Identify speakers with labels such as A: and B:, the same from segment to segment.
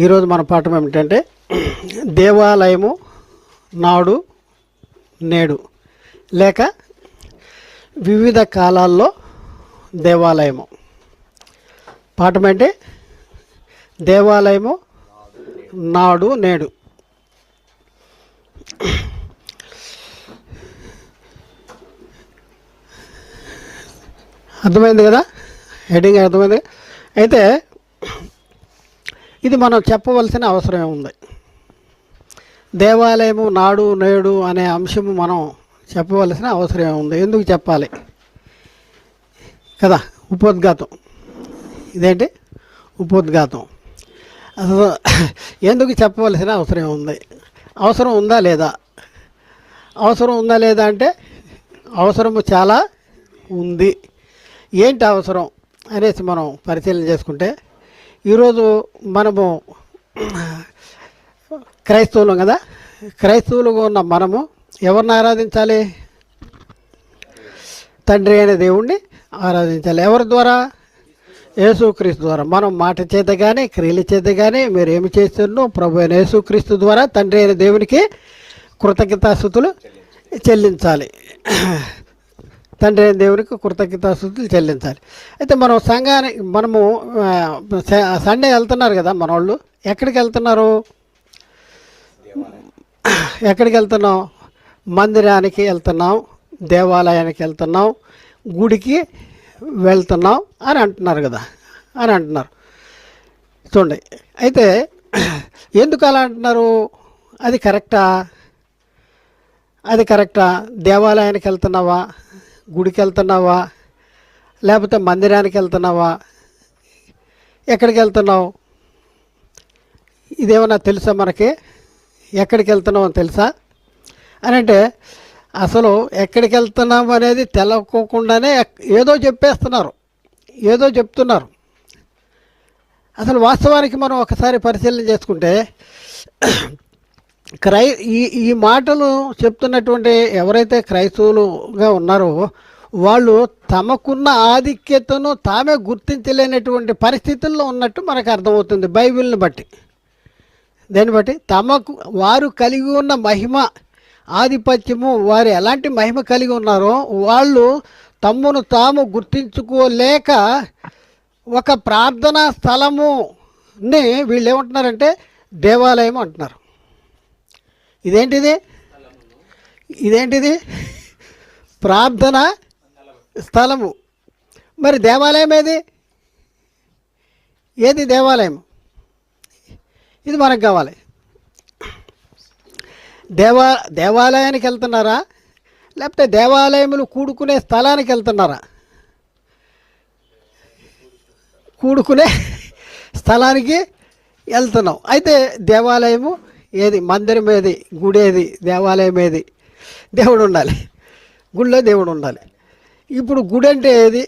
A: ఈరోజు మన పాఠం ఏమిటంటే దేవాలయము నాడు నేడు లేక వివిధ కాలాల్లో దేవాలయము. పాఠం అంటే దేవాలయము నాడు నేడు. అర్థమైంది కదా, హెడ్డింగ్ అర్థమైంది. అయితే ఇది మనం చెప్పవలసిన అవసరం ఉంది. దేవాలయము నాడు నేడు అనే అంశము మనం చెప్పవలసిన అవసరం ఉంది. ఎందుకు చెప్పాలి కదా, ఉపోద్ఘాతం. ఇదేంటి ఉపోద్ఘాతం. అసలు ఎందుకు చెప్పవలసిన అవసరం ఉంది? అవసరం ఉందా లేదా? అవసరం ఉందా లేదా అంటే అవసరము చాలా ఉంది. ఏంటి అవసరం అనేసి మనం పరిశీలన చేసుకుంటే, ఈరోజు మనము క్రైస్తవులం కదా, క్రైస్తవులుగా ఉన్న మనము ఎవరిని ఆరాధించాలి? తండ్రి అయిన దేవుణ్ణి ఆరాధించాలి. ఎవరి ద్వారా? యేసుక్రీస్తు ద్వారా. మనం మాట చేత కానీ క్రియల చేత కానీ మీరు ఏమి చేస్తున్నో ప్రభు అయిన యేసుక్రీస్తు ద్వారా తండ్రి అయిన దేవునికి కృతజ్ఞతాస్తుతులు చెల్లించాలి. తండ్రి అయిన దేవునికి కృతజ్ఞతాస్తుతులు చెల్లించాలి. అయితే మనం మనము సండే వెళ్తున్నారు కదా మన వాళ్ళు. ఎక్కడికి వెళ్తున్నారు? ఎక్కడికి వెళ్తున్నాం? మందిరానికి వెళ్తున్నాం, దేవాలయానికి వెళ్తున్నాం, గుడికి వెళ్తున్నాం అని అంటున్నారు కదా, అని అంటున్నారు. చూడండి, అయితే ఎందుకు అలా అంటున్నారు? అది కరెక్టా? అది కరెక్టా? దేవాలయానికి వెళ్తున్నావా, గుడికి వెళ్తున్నావా, లేకపోతే మందిరానికి వెళ్తున్నావా, ఎక్కడికి వెళ్తున్నావు? ఇదేమన్నా తెలుసా మనకి? ఎక్కడికి వెళ్తున్నావు అని తెలుసా అని అంటే, అసలు ఎక్కడికి వెళ్తున్నాం అనేది తెలవకోకుండానే ఏదో చెప్పేస్తున్నారు, ఏదో చెప్తున్నారు. అసలు వాస్తవానికి మనం ఒకసారి పరిశీలన చేసుకుంటే ఈ మాటలు చెప్తున్నటువంటి ఎవరైతే క్రైస్తవులుగా ఉన్నారో వాళ్ళు తమకున్న ఆధిక్యతను తామే గుర్తించలేనటువంటి పరిస్థితుల్లో ఉన్నట్టు మనకు అర్థమవుతుంది బైబిల్ని బట్టి. దాన్ని బట్టి వారు కలిగి ఉన్న మహిమ, ఆధిపత్యము, వారు ఎలాంటి మహిమ కలిగి ఉన్నారో వాళ్ళు తమ్మును తాము గుర్తించుకోలేక ఒక ప్రార్థనా స్థలముని వీళ్ళు ఏమంటున్నారంటే దేవాలయం అంటున్నారు. ఇదేంటిది? ప్రార్థనా స్థలము. మరి దేవాలయం ఏది దేవాలయం? ఇది మనకు కావాలి. దేవాలయానికి వెళ్తున్నారా, లేకపోతే దేవాలయములు కూడుకునే స్థలానికి వెళ్తున్నారా? కూడుకునే స్థలానికి వెళ్తున్నాం. అయితే దేవాలయము ఏది? మందిరం ఏది? గుడి ఏది? దేవాలయం ఏది? దేవుడు ఉండాలి, గుడిలో దేవుడు ఉండాలి. ఇప్పుడు గుడి అంటే ఏది?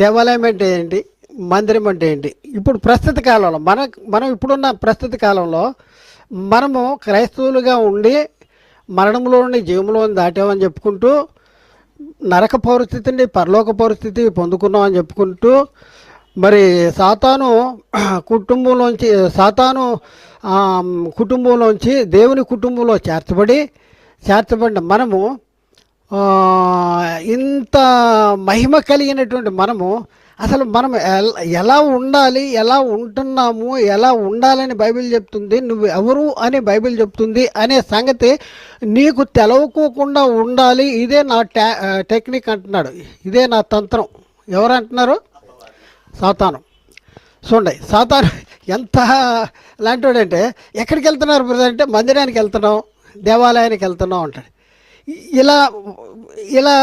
A: దేవాలయం అంటే ఏంటి? మందిరం అంటే ఏంటి? ఇప్పుడు ప్రస్తుత కాలంలో మనం ఇప్పుడున్న ప్రస్తుత కాలంలో మనము క్రైస్తవులుగా ఉండి మరణంలో నుండి జీవంలోని దాటామని చెప్పుకుంటూ, నరక పరిస్థితిని పరలోక పరిస్థితి పొందుకున్నామని చెప్పుకుంటూ, మరి సాతాను కుటుంబంలోంచి దేవుని కుటుంబంలో చేర్చబడిన మనము, ఇంత మహిమ కలిగినటువంటి మనము అసలు మనం ఎలా ఉండాలి, ఎలా ఉంటున్నాము, ఎలా ఉండాలని బైబిల్ చెప్తుంది, నువ్వు ఎవరు అని బైబిల్ చెప్తుంది అనే సంగతి నీకు తెలవకోకుండా ఉండాలి. ఇదే నా టెక్నిక్ అంటున్నాడు, ఇదే నా తంత్రం. ఎవరు అంటున్నారు? సాతాను. చూడండి, సాతాను ఎంత లాంటివాడంటే, ఎక్కడికి వెళ్తున్నారు బ్రదర్ అంటే మందిరానికి వెళ్తున్నాం, దేవాలయానికి వెళ్తున్నాం అంటాడు. ఇలా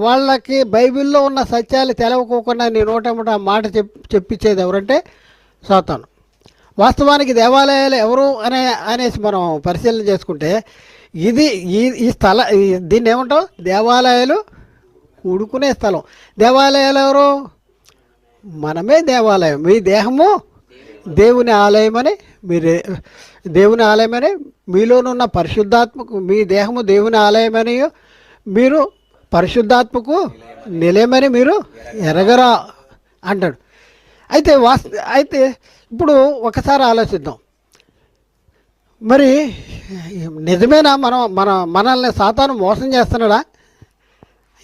A: వాళ్ళకి బైబిల్లో ఉన్న సత్యాలు తెలవకోకుండా నీ నోటముట ఆ మాట చెప్పించేది ఎవరంటే సాతాను. వాస్తవానికి దేవాలయాలు ఎవరు అనేసి మనం పరిశీలన చేసుకుంటే, ఈ దీన్ని ఏమంటాం? దేవాలయాలు కూడుకునే స్థలం. దేవాలయాలు ఎవరు? మనమే దేవాలయం. మీ దేహము దేవుని ఆలయమని, దేవుని ఆలయమని, మీలోనున్న పరిశుద్ధాత్మకు, మీ దేహము దేవుని ఆలయమని, మీరు పరిశుద్ధాత్మకు నిలయమని మీరు ఎరగరా అంటాడు. అయితే ఇప్పుడు ఒకసారి ఆలోచిద్దాం. మరి నిజమేనా మనల్ని సాతాను మోసం చేస్తున్నాడా?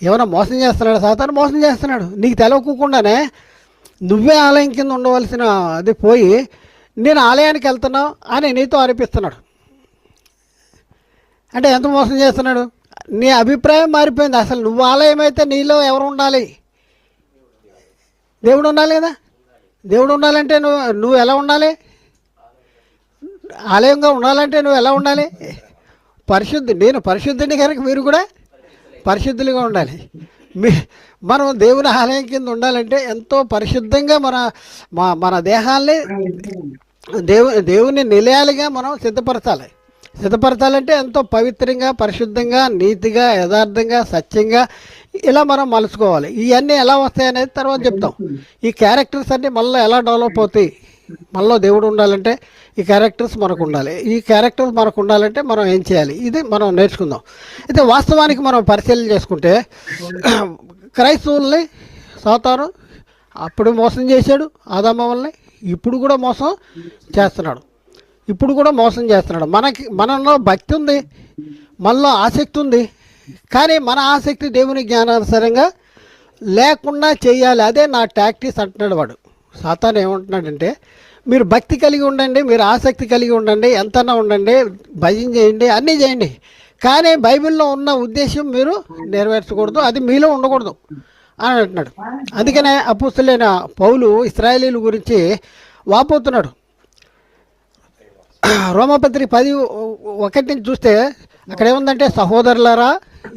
A: ఏమైనా మోసం చేస్తున్నాడా? సాతాను మోసం చేస్తున్నాడు. నీకు తెలవకుండానే నువ్వే ఆలయం కింద ఉండవలసిన అది పోయి నేను ఆలయానికి వెళ్తున్నావు అని నీతో అనిపిస్తున్నాడు. అంటే ఎంత మోసం చేస్తున్నాడు? నీ అభిప్రాయం మారిపోయింది. అసలు నువ్వు ఆలయం అయితే నీలో ఎవరు ఉండాలి? దేవుడు ఉండాలి కదా. దేవుడు ఉండాలంటే నువ్వు ఎలా ఉండాలి? ఆలయంగా ఉండాలంటే నువ్వు ఎలా ఉండాలి? నేను పరిశుద్ధుని కనుక మీరు కూడా పరిశుద్ధులుగా ఉండాలి. మనం దేవుని ఆలయం కింద ఉండాలంటే ఎంతో పరిశుద్ధంగా మన దేహాల్ని దేవుని నిలయాలుగా మనం సిద్ధపరచాలంటే ఎంతో పవిత్రంగా, పరిశుద్ధంగా, నీతిగా, యథార్థంగా, సత్యంగా ఇలా మనం మలుచుకోవాలి. ఇవన్నీ ఎలా వస్తాయనేది తర్వాత చెప్తాం. ఈ క్యారెక్టర్స్ అన్నీ మళ్ళీ ఎలా డెవలప్ అవుతాయి? మనలో దేవుడు ఉండాలంటే ఈ క్యారెక్టర్స్ మనకు ఉండాలి. ఈ క్యారెక్టర్స్ మనకు ఉండాలంటే మనం ఏం చేయాలి? ఇది మనం నేర్చుకుందాం. అయితే వాస్తవానికి మనం పరిశీలన చేసుకుంటే క్రైస్తవుల్ని సాతాను అప్పుడు మోసం చేశాడు ఆదాము వల్ని, ఇప్పుడు కూడా మోసం చేస్తున్నాడు. మనలో భక్తి ఉంది, మనలో ఆసక్తి ఉంది, కానీ మన ఆసక్తి దేవుని జ్ఞానానుసారంగా లేకుండా చేయాలి. అదే నా టాక్టిక్స్ అంటున్నాడు వాడు. సాతాను ఏమంటున్నాడంటే మీరు భక్తి కలిగి ఉండండి, మీరు ఆసక్తి కలిగి ఉండండి, ఎంతనా ఉండండి, భజన చేయండి, అన్నీ చేయండి, కానీ బైబిల్లో ఉన్న ఉద్దేశం మీరు నెరవేర్చకూడదు, అది మీలో ఉండకూడదు అని అంటున్నాడు. అందుకనే అపోస్తలుడైన పౌలు ఇశ్రాయేలీయుల గురించి వాపోతున్నాడు. రోమాపత్రిక 10:1 నుంచి చూస్తే అక్కడ ఏముందంటే, సహోదరులారా,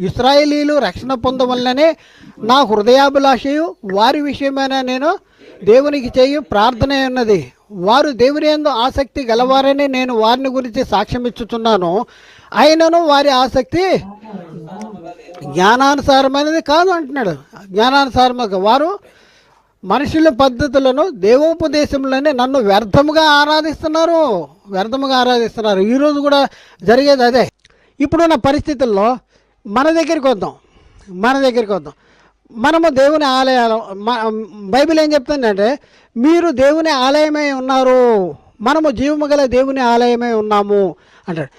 A: ఇశ్రాయేలీయులు రక్షణ పొందవలననే నా హృదయాభిలాషయు వారి విషయమైనా నేను దేవునికి చేయు ప్రార్థన ఉన్నది. వారు దేవుని యందు ఆసక్తి గలవారని నేను వారిని గురించి సాక్ష్యం ఇచ్చుతున్నాను. అయినను వారి ఆసక్తి జ్ఞానానుసారమైనది కాదు అంటున్నాడు. జ్ఞానానుసారమైన వారు మనుషుల పద్ధతులను, దేవోపదేశంలోనే నన్ను వ్యర్థముగా ఆరాధిస్తున్నారు. ఈరోజు కూడా జరిగేది అదే. ఇప్పుడున్న పరిస్థితుల్లో మన దగ్గరికి వద్దాం. మనము దేవుని ఆలయాలు, బైబిల్ ఏం చెప్తుందంటే మీరు దేవుని ఆలయమై ఉన్నారు, మనము జీవము గల దేవుని ఆలయమై ఉన్నాము అంటాడు.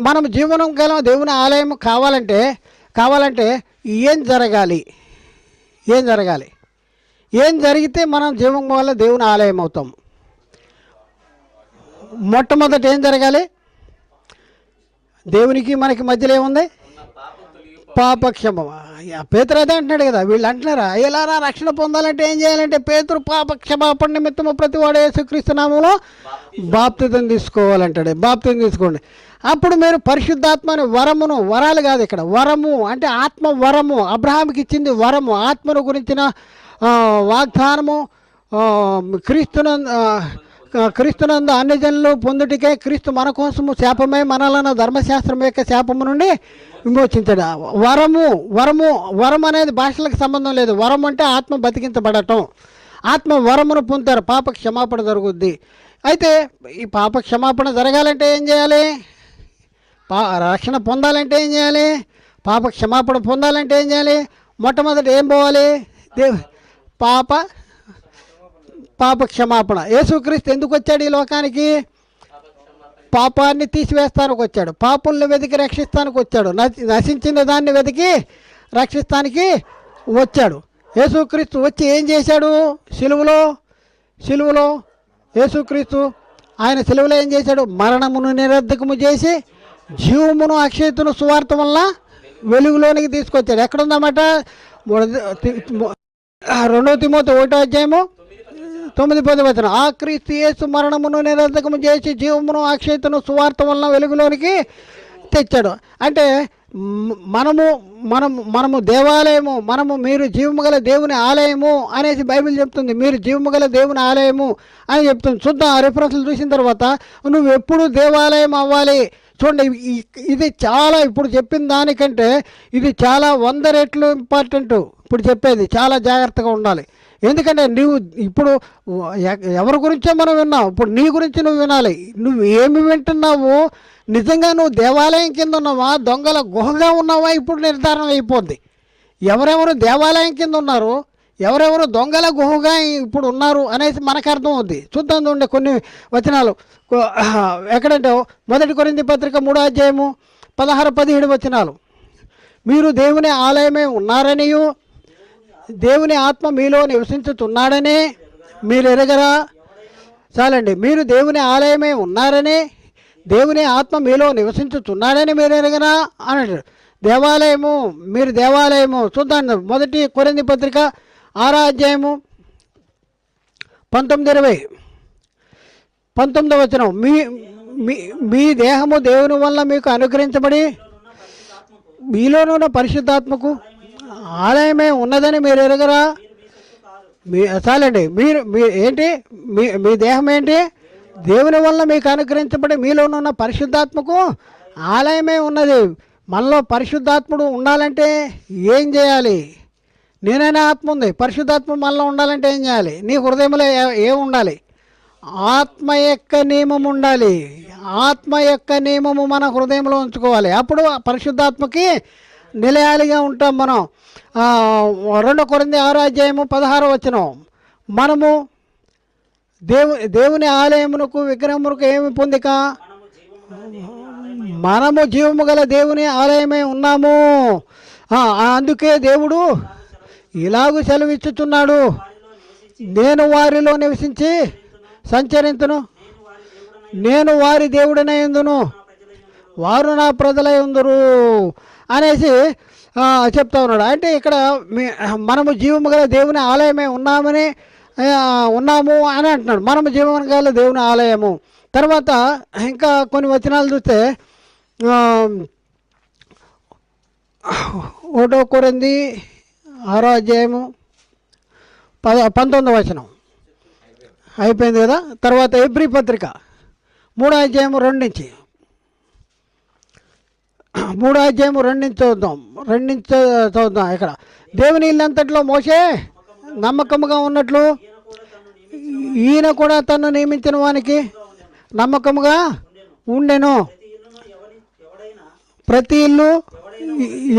A: మనము జీవనం గల దేవుని ఆలయం కావాలంటే ఏం జరగాలి? ఏం జరిగితే మనం జీవం వల్ల దేవుని ఆలయం అవుతాం? మొట్టమొదట ఏం జరగాలి? దేవునికి మనకి మధ్యలో ఏముంది? పాపక్షమ. పేతురు అదే అంటున్నాడు కదా. వీళ్ళు అంటున్నారా, అయ్యలారా రక్షణ పొందాలంటే ఏం చేయాలంటే పేతురు పాపక్షమాపణ నిమిత్తము ప్రతివాడు యేసుక్రీస్తు నామములో బాప్తిజం తీసుకోవాలంటాడు. బాప్తిజం తీసుకోండి, అప్పుడు మీరు పరిశుద్ధాత్మని వరాలు కాదు ఇక్కడ, వరము అంటే ఆత్మ వరము. అబ్రహాంకి ఇచ్చింది వరము, ఆత్మను గురించిన వాగ్దానము. క్రీస్తునందు అన్ని జనులు పొందుటికే క్రీస్తు మన కోసము శాపమై మనలను ధర్మశాస్త్రం యొక్క శాపము నుండి విమోచించాడు. వరం అనేది భాషలకు సంబంధం లేదు. వరం అంటే ఆత్మ బతికించబడటం. ఆత్మ వరమును పొందుతారు, పాప క్షమాపణ జరుగుద్ది. అయితే ఈ పాప క్షమాపణ జరగాలంటే ఏం చేయాలి? రక్షణ పొందాలంటే ఏం చేయాలి? పాప క్షమాపణ పొందాలంటే ఏం చేయాలి? మొట్టమొదటి ఏం పోవాలి? పాప క్షమాపణ. యేసుక్రీస్తు ఎందుకు వచ్చాడు ఈ లోకానికి? పాపాన్ని తీసివేస్తానికి వచ్చాడు, పాపుల్ని వెతికి రక్షిస్తానికి వచ్చాడు, నశించిన దాన్ని వెతికి రక్షిస్తానికి వచ్చాడు. యేసుక్రీస్తు వచ్చి ఏం చేశాడు? సిలువలో యేసుక్రీస్తు ఆయన సిలువలో ఏం చేశాడు? మరణమును నిరర్ధకము చేసి జీవమును అక్షయతను సువార్త వల్ల వెలుగులోనికి తీసుకొచ్చాడు. ఎక్కడుందన్నమాట? 2 తిమోతి 1:9 ఆ క్రీస్తు యేసు మరణమును నిరర్ధకము చేసి జీవమును అక్షయతను సువార్త వలన వెలుగులోనికి తెచ్చాడు. అంటే మనము దేవాలయము, మీరు జీవము గల దేవుని ఆలయము అనేసి బైబిల్ చెప్తుంది. మీరు జీవము గల దేవుని ఆలయము అని చెప్తుంది. చూద్దాం, ఆ రిఫరెన్స్లు చూసిన తర్వాత నువ్వు ఎప్పుడు దేవాలయం అవ్వాలి. చూడండి, ఇది చాలా, ఇప్పుడు చెప్పిన దానికంటే ఇది చాలా 100 రెట్లు ఇంపార్టెంట్. ఇప్పుడు చెప్పేది చాలా జాగ్రత్తగా ఉండాలి. ఎందుకంటే నువ్వు ఇప్పుడు ఎవరి గురించో మనం విన్నావు, ఇప్పుడు నీ గురించి నువ్వు వినాలి. నువ్వు ఏమి వింటున్నావు? నిజంగా నువ్వు దేవాలయం కింద ఉన్నావా, దొంగల గుహగా ఉన్నావా? ఇప్పుడు నిర్ధారణ అయిపోద్ది. ఎవరెవరు దేవాలయం కింద ఉన్నారు, ఎవరెవరు దొంగల గుహగా ఇప్పుడు ఉన్నారు అనేసి మనకు అర్థం అవుద్ది. చూద్దాం చూడండి కొన్ని వచనాలు. ఎక్కడంటే 1 కొరింథీ పత్రిక 3:16-17 వచనాలు. మీరు దేవుని ఆలయమే ఉన్నారనియు దేవుని ఆత్మ మీలో నివసించుతున్నాడని మీరు ఎరగరా. చాలండి. మీరు దేవుని ఆలయమే ఉన్నారని దేవుని ఆత్మ మీలో నివసించుతున్నాడని మీరు ఎరగరా అని అంటారు. దేవాలయము, మీరు దేవాలయము. చూద్దాం 1 కొరింథీ పత్రిక 6:19-20 వచనం. మీ మీ దేహము దేవుని వల్ల మీకు అనుగ్రహించబడి మీలోనున్న పరిశుద్ధాత్మకు ఆలయమే ఉన్నదని మీరు ఎరగరా. చాలండి. మీ ఏంటి, మీ దేహం ఏంటి, దేవుని వల్ల మీకు అనుగ్రహించబడి మీలోనున్న పరిశుద్ధాత్మకు ఆలయమే ఉన్నది. మనలో పరిశుద్ధాత్ముడు ఉండాలంటే ఏం చేయాలి? నేనైనా ఆత్మ ఉంది, పరిశుద్ధాత్మ మనలో ఉండాలంటే ఏం చేయాలి? నీ హృదయంలో ఏం ఉండాలి? ఆత్మ యొక్క నియమం ఉండాలి. ఆత్మ యొక్క నియమము మన హృదయంలో ఉంచుకోవాలి. అప్పుడు పరిశుద్ధాత్మకి నిలయాలిగా ఉంటాం మనం. 2 కొరింథీ 6:16 వచనం. మనము దేవుని ఆలయమునకు విగ్రహమునకు ఏమి పొందిక? మనము జీవము గల దేవుని ఆలయమే ఉన్నాము. అందుకే దేవుడు ఇలాగూ సెలవిచ్చుచున్నాడు, నేను వారిలో నివసించి సంచరించును, నేను వారి దేవుడనే ఎందును, వారు నా ప్రజలై ఉందరు అనేసి చెప్తా ఉన్నాడు. అంటే ఇక్కడ మనము జీవము గల దేవుని ఆలయమే ఉన్నాము అని అంటున్నాడు. మనము జీవము గల దేవుని ఆలయము. తర్వాత ఇంకా కొన్ని వచనాలు చూస్తే 1 కొరింథీ 6:19 వచనం అయిపోయింది కదా. తర్వాత ఎబ్రీ పత్రిక 3:2 చదువుదాం. ఇక్కడ దేవుని ఇల్లంతట్లో మోషే నమ్మకముగా ఉన్నట్లు ఈయన కూడా తను నియమించిన వానికి నమ్మకముగా ఉండెను. ప్రతి ఇల్లు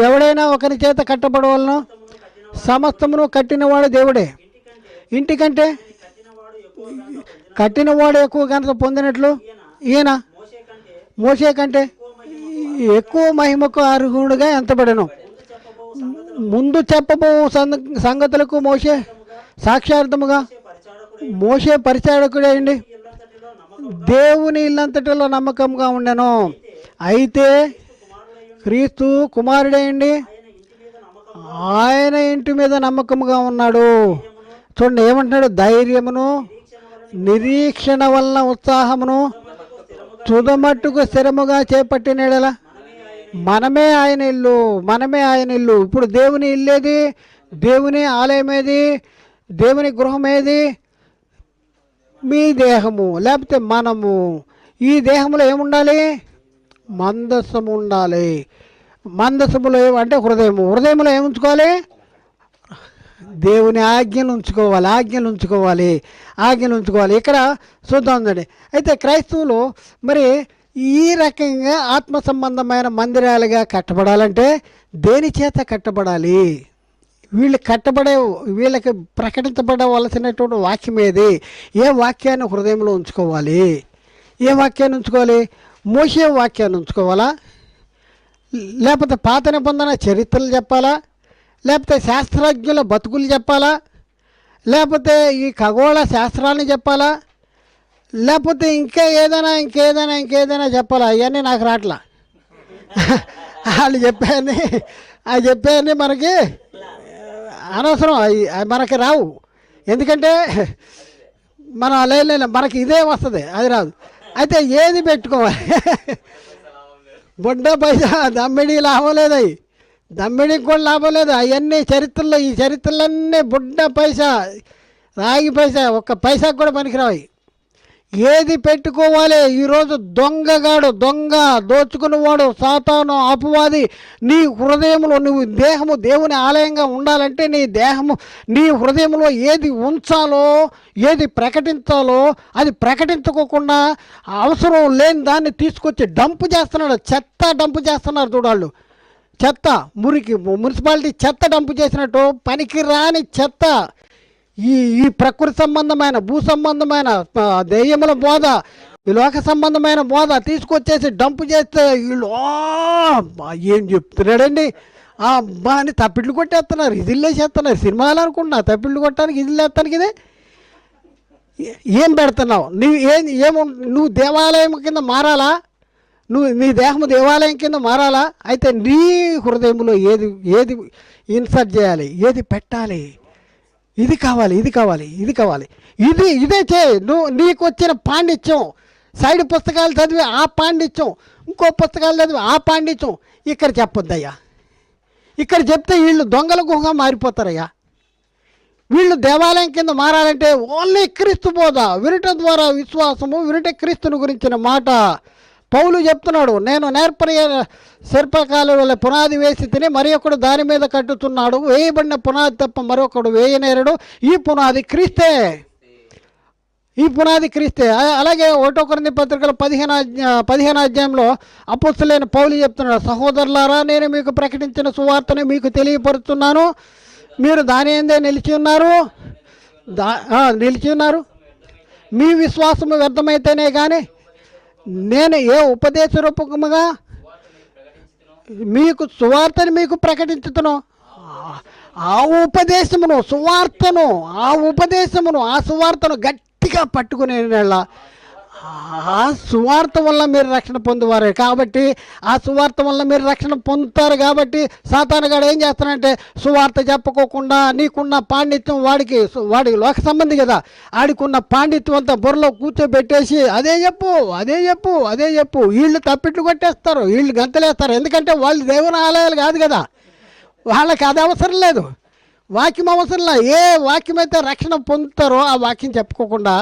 A: ఎవడైనా ఒకరి చేత కట్టబడవలను, సమస్తమును కట్టినవాడు దేవుడే. ఇంటికంటే కట్టినవాడు ఎక్కువ ఘనత పొందినట్లు ఈయన మోషే కంటే ఎక్కువ మహిమకు అర్హుడుగా ఎంతబడెను. ముందు చెప్పబో సంగతులకు మోషే సాక్షార్థముగా మోషే పరిచారకుడేయండి, దేవుని ఇల్లంతటిలో నమ్మకంగా ఉండెను. అయితే క్రీస్తు కుమారుడేయండి, ఆయన ఇంటి మీద నమ్మకంగా ఉన్నాడు. చూడండి ఏమంటున్నాడు, ధైర్యమును నిరీక్షణ వలన ఉత్సాహమును తుదమట్టుకు స్థిరముగా చేపట్టినడలా మనమే ఆయన ఇల్లు. ఇప్పుడు దేవుని ఇల్లేది, దేవుని ఆలయమేది, దేవుని గృహమేది? మీ దేహము, లేకపోతే మనము. ఈ దేహంలో ఏముండాలి? మందస్సము ఉండాలి. మందస్సములో అంటే హృదయంలో ఏముంచుకోవాలి? దేవుని ఆజ్ఞలు ఉంచుకోవాలి. ఇక్కడ చూద్దాం. అయితే క్రైస్తవులు మరి ఈ రకంగా ఆత్మ సంబంధమైన మందిరాలుగా కట్టబడాలంటే దేని చేత కట్టబడాలి? వీళ్ళకి ప్రకటించబడవలసినటువంటి వాక్యం ఏది? ఏ వాక్యాన్ని హృదయంలో ఉంచుకోవాలి? ఏ వాక్యాన్ని ఉంచుకోవాలి? మోషే వాక్యాన్ని ఉంచుకోవాలా? లేకపోతే పాత నిబంధన చరిత్రలు చెప్పాలా? లేకపోతే శాస్త్రజ్ఞుల బతుకులు చెప్పాలా? లేకపోతే ఈ ఖగోళ శాస్త్రాన్ని చెప్పాలా? లేకపోతే ఇంకేదైనా చెప్పాలా? అవన్నీ నాకు రాట్లా. వాళ్ళు చెప్పాయని మనకి అనవసరం, మనకి రావు. ఎందుకంటే మనం లేదు, మనకి ఇదే వస్తుంది, అది రాదు. అయితే ఏది పెట్టుకోవాలి? బొడ్డ పైసా దమ్మిడి లాభం లేదు, అవి దమ్మిడికి కూడా లాభం లేదు. అవన్నీ ఈ చరిత్రలన్నీ బుడ్డ పైసా, రాగి పైసా, ఒక్క పైసాకు కూడా పనికిరావు. ఏది పెట్టుకోవాలి? ఈరోజు దొంగ దోచుకున్నవాడు సాతాను అపవాది నీ హృదయంలో, నువ్వు దేహము దేవుని ఆలయంగా ఉండాలంటే నీ హృదయంలో ఏది ఉంచాలో, ఏది ప్రకటించాలో అది ప్రకటించుకోకుండా అవసరం లేని దాన్ని తీసుకొచ్చి చెత్త డంపు చేస్తున్నారు చూడాళ్ళు. చెత్త, మురికి, మున్సిపాలిటీ చెత్త డంపు చేసినట్టు పనికి రాని చెత్త, ఈ ఈ ప్రకృతి సంబంధమైన, భూ సంబంధమైన, దెయ్యముల బోధ, ఈ లోక సంబంధమైన బోధ తీసుకొచ్చేసి డంపు చేస్తే వీళ్ళు ఏం చెప్తున్నాడండి అబ్బా అని తప్పిళ్ళు కొట్టేస్తున్నారు, ఇదిలేసేస్తున్నారు. సినిమాలు అనుకుంటున్నా తప్పిళ్ళు కొట్టడానికి ఇదిలేస్తానికి ఇదే ఏం పెడుతున్నావు నువ్వు దేవాలయం కింద మారాలా? నీ దేహము దేవాలయం కింద మారాలా? అయితే నీ హృదయంలో ఏది ఏది ఇన్సర్ట్ చేయాలి, ఏది పెట్టాలి, ఇది కావాలి, ఇది కావాలి, ఇది కావాలి, ఇదే చేయి. నీకు వచ్చిన పాండిత్యం, సైడ్ పుస్తకాలు చదివి ఆ పాండిత్యం, ఇంకో పుస్తకాలు చదివి ఆ పాండిత్యం ఇక్కడ చెప్పొద్దయ్యా. ఇక్కడ చెప్తే వీళ్ళు దొంగల గుహగా మారిపోతారయ్యా. వీళ్ళు దేవాలయం కింద మారాలంటే ఓన్లీ క్రీస్తు బోధ వినటం ద్వారా విశ్వాసము, వినట క్రీస్తుని గురించిన మాట. పౌలు చెప్తున్నాడు, నేను నేర్పరి శిల్పకాల పునాది వేసి తిని మరి ఒకడు దాని మీద కట్టుతున్నాడు, వేయబడిన పునాది తప్ప మరొకడు వేయనేరడు, ఈ పునాది క్రీస్తే, ఈ పునాది క్రీస్తే. అలాగే 1 కొరింథీ పత్రికల 15 అధ్యాయంలో అపోస్తలుడైన పౌలు చెప్తున్నాడు, సహోదరులారా నేను మీకు ప్రకటించిన సువార్తను మీకు తెలియపరుస్తున్నాను, మీరు దాని ఏందే నిలిచి ఉన్నారు. మీ విశ్వాసము వ్యర్థమైతేనే కానీ నేను ఏ ఉపదేశ రూపముగా మీకు సువార్తను మీకు ప్రకటించుతును, ఆ ఉపదేశమును, సువార్తను, ఆ సువార్తను గట్టిగా పట్టుకునే ఆ సువార్త వల్ల మీరు రక్షణ పొందువారు. కాబట్టి ఆ సువార్త వల్ల మీరు రక్షణ పొందుతారు. కాబట్టి సాతానుగాడు ఏం చేస్తానంటే సువార్త చెప్పుకోకుండా నీకున్న పాండిత్యం వాడికి లోక సంబంధి కదా, ఆడికున్న పాండిత్యం అంతా బుర్రలో కూర్చోబెట్టేసి అదే చెప్పు. వీళ్ళు తప్పిట్లు కొట్టేస్తారు, వీళ్ళు గంతలేస్తారు. ఎందుకంటే వాళ్ళు దేవుని ఆలయాలు కాదు కదా, వాళ్ళకి అది అవసరం లేదు, వాక్యం అవసరం లేదు. ఏ వాక్యం అయితే రక్షణ పొందుతారో ఆ వాక్యం చెప్పుకోకుండా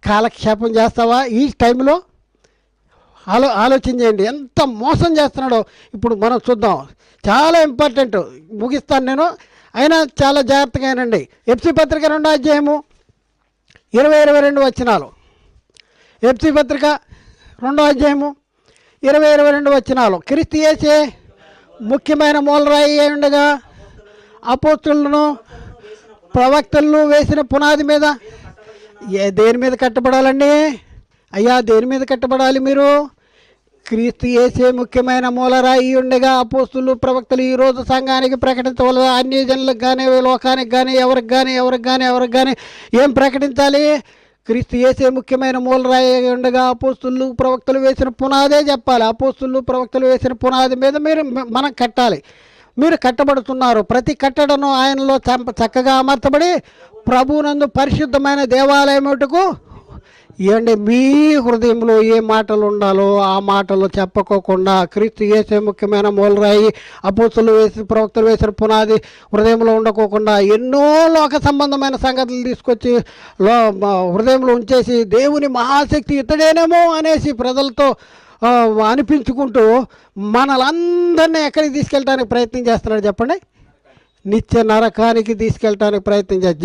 A: కాలక్షేపం చేస్తావా? ఈ టైంలో ఆలోచన చేయండి, ఎంత మోసం చేస్తున్నాడో ఇప్పుడు మనం చూద్దాం. చాలా ఇంపార్టెంట్, ముగిస్తాను నేను, అయినా చాలా జాగ్రత్తగా వినండి. ఎఫ్సీ పత్రిక 2వ అధ్యాయము 20-22 వచనాలు. ఎఫ్సీ పత్రిక 2వ అధ్యాయము 20-22 వచనాలు. క్రీస్తు యేసే ముఖ్యమైన మూలరాయి అయి ఉండగా అపోస్తలులను ప్రవక్తలను వేసిన పునాది మీద దేని మీద కట్టబడాలండి అయ్యా? దేని మీద కట్టబడాలి మీరు? క్రీస్తు యేసే ముఖ్యమైన మూలరాయి ఉండగా అపోస్తలులు ప్రవక్తలు ఈరోజు సంఘానికి ప్రకటించవలన అన్ని జనులకు కానీ లోకానికి కానీ ఎవరికి కానీ ఏం ప్రకటించాలి? క్రీస్తు యేసే ముఖ్యమైన మూలరాయి ఉండగా అపోస్తలులు ప్రవక్తలు వేసిన పునాదే చెప్పాలి. అపోస్తలులు ప్రవక్తలు వేసిన పునాది మీద మనం కట్టాలి. మీరు కట్టబడుతున్నారు. ప్రతి కట్టడను ఆయనలో చక్కగా అమర్చబడి ప్రభువునందు పరిశుద్ధమైన దేవాలయముటకు ఏమంటే మీ హృదయంలో ఏ మాటలు ఉండాలో ఆ మాటలు చెప్పుకోకుండా క్రీస్తు యేసే ముఖ్యమైన మూలరాయి, అపోస్తలులు వేసి ప్రవక్తలు వేసిన పునాది హృదయంలో ఉండకోకుండా ఎన్నో లోక సంబంధమైన సంగతులు తీసుకొచ్చి హృదయంలో ఉంచేసి దేవుని మహాశక్తి ఇతడేనేమో అనేసి ప్రజలతో అనిపించుకుంటూ మనలందరినీ ఎక్కడికి తీసుకెళ్ళడానికి ప్రయత్నం చేస్తున్నాడు చెప్పండి? నిత్య నరకానికి తీసుకెళ్ళడానికి ప్రయత్నం చేయాలి.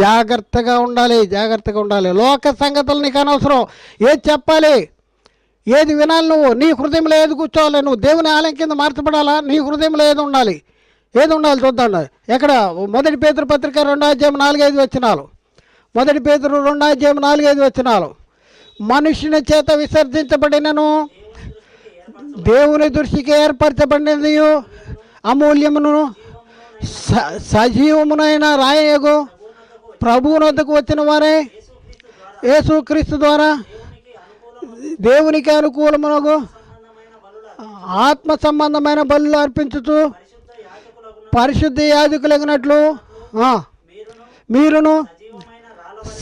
A: జాగ్రత్తగా ఉండాలి. లోక సంగతులు నీకు అనవసరం. ఏది చెప్పాలి, ఏది వినాలి, నువ్వు నీ హృదయంలో ఏది కూర్చోవాలి, నువ్వు దేవుని ఆలయం కింద మార్చబడాలా, నీ హృదయంలో ఏది ఉండాలి చూద్దాం. ఎక్కడ? 1 పేతురు పత్రిక 2వ అధ్యాయం 4-5 వచనాలు. 1 పేతురు 2వ అధ్యాయం 4-5 వచనాలు. మనుష్యుని చేత విసర్జించబడినను దేవుని దృష్టికి ఏర్పరచబడినది అమూల్యమును సజీవమునైన రాయగు ప్రభువునొద్దకు వచ్చిన వారే యేసుక్రీస్తు ద్వారా దేవునికి అనుకూలమునగు ఆత్మ సంబంధమైన బలులు అర్పించుతూ పరిశుద్ధ యాజకులగినట్లు మీరును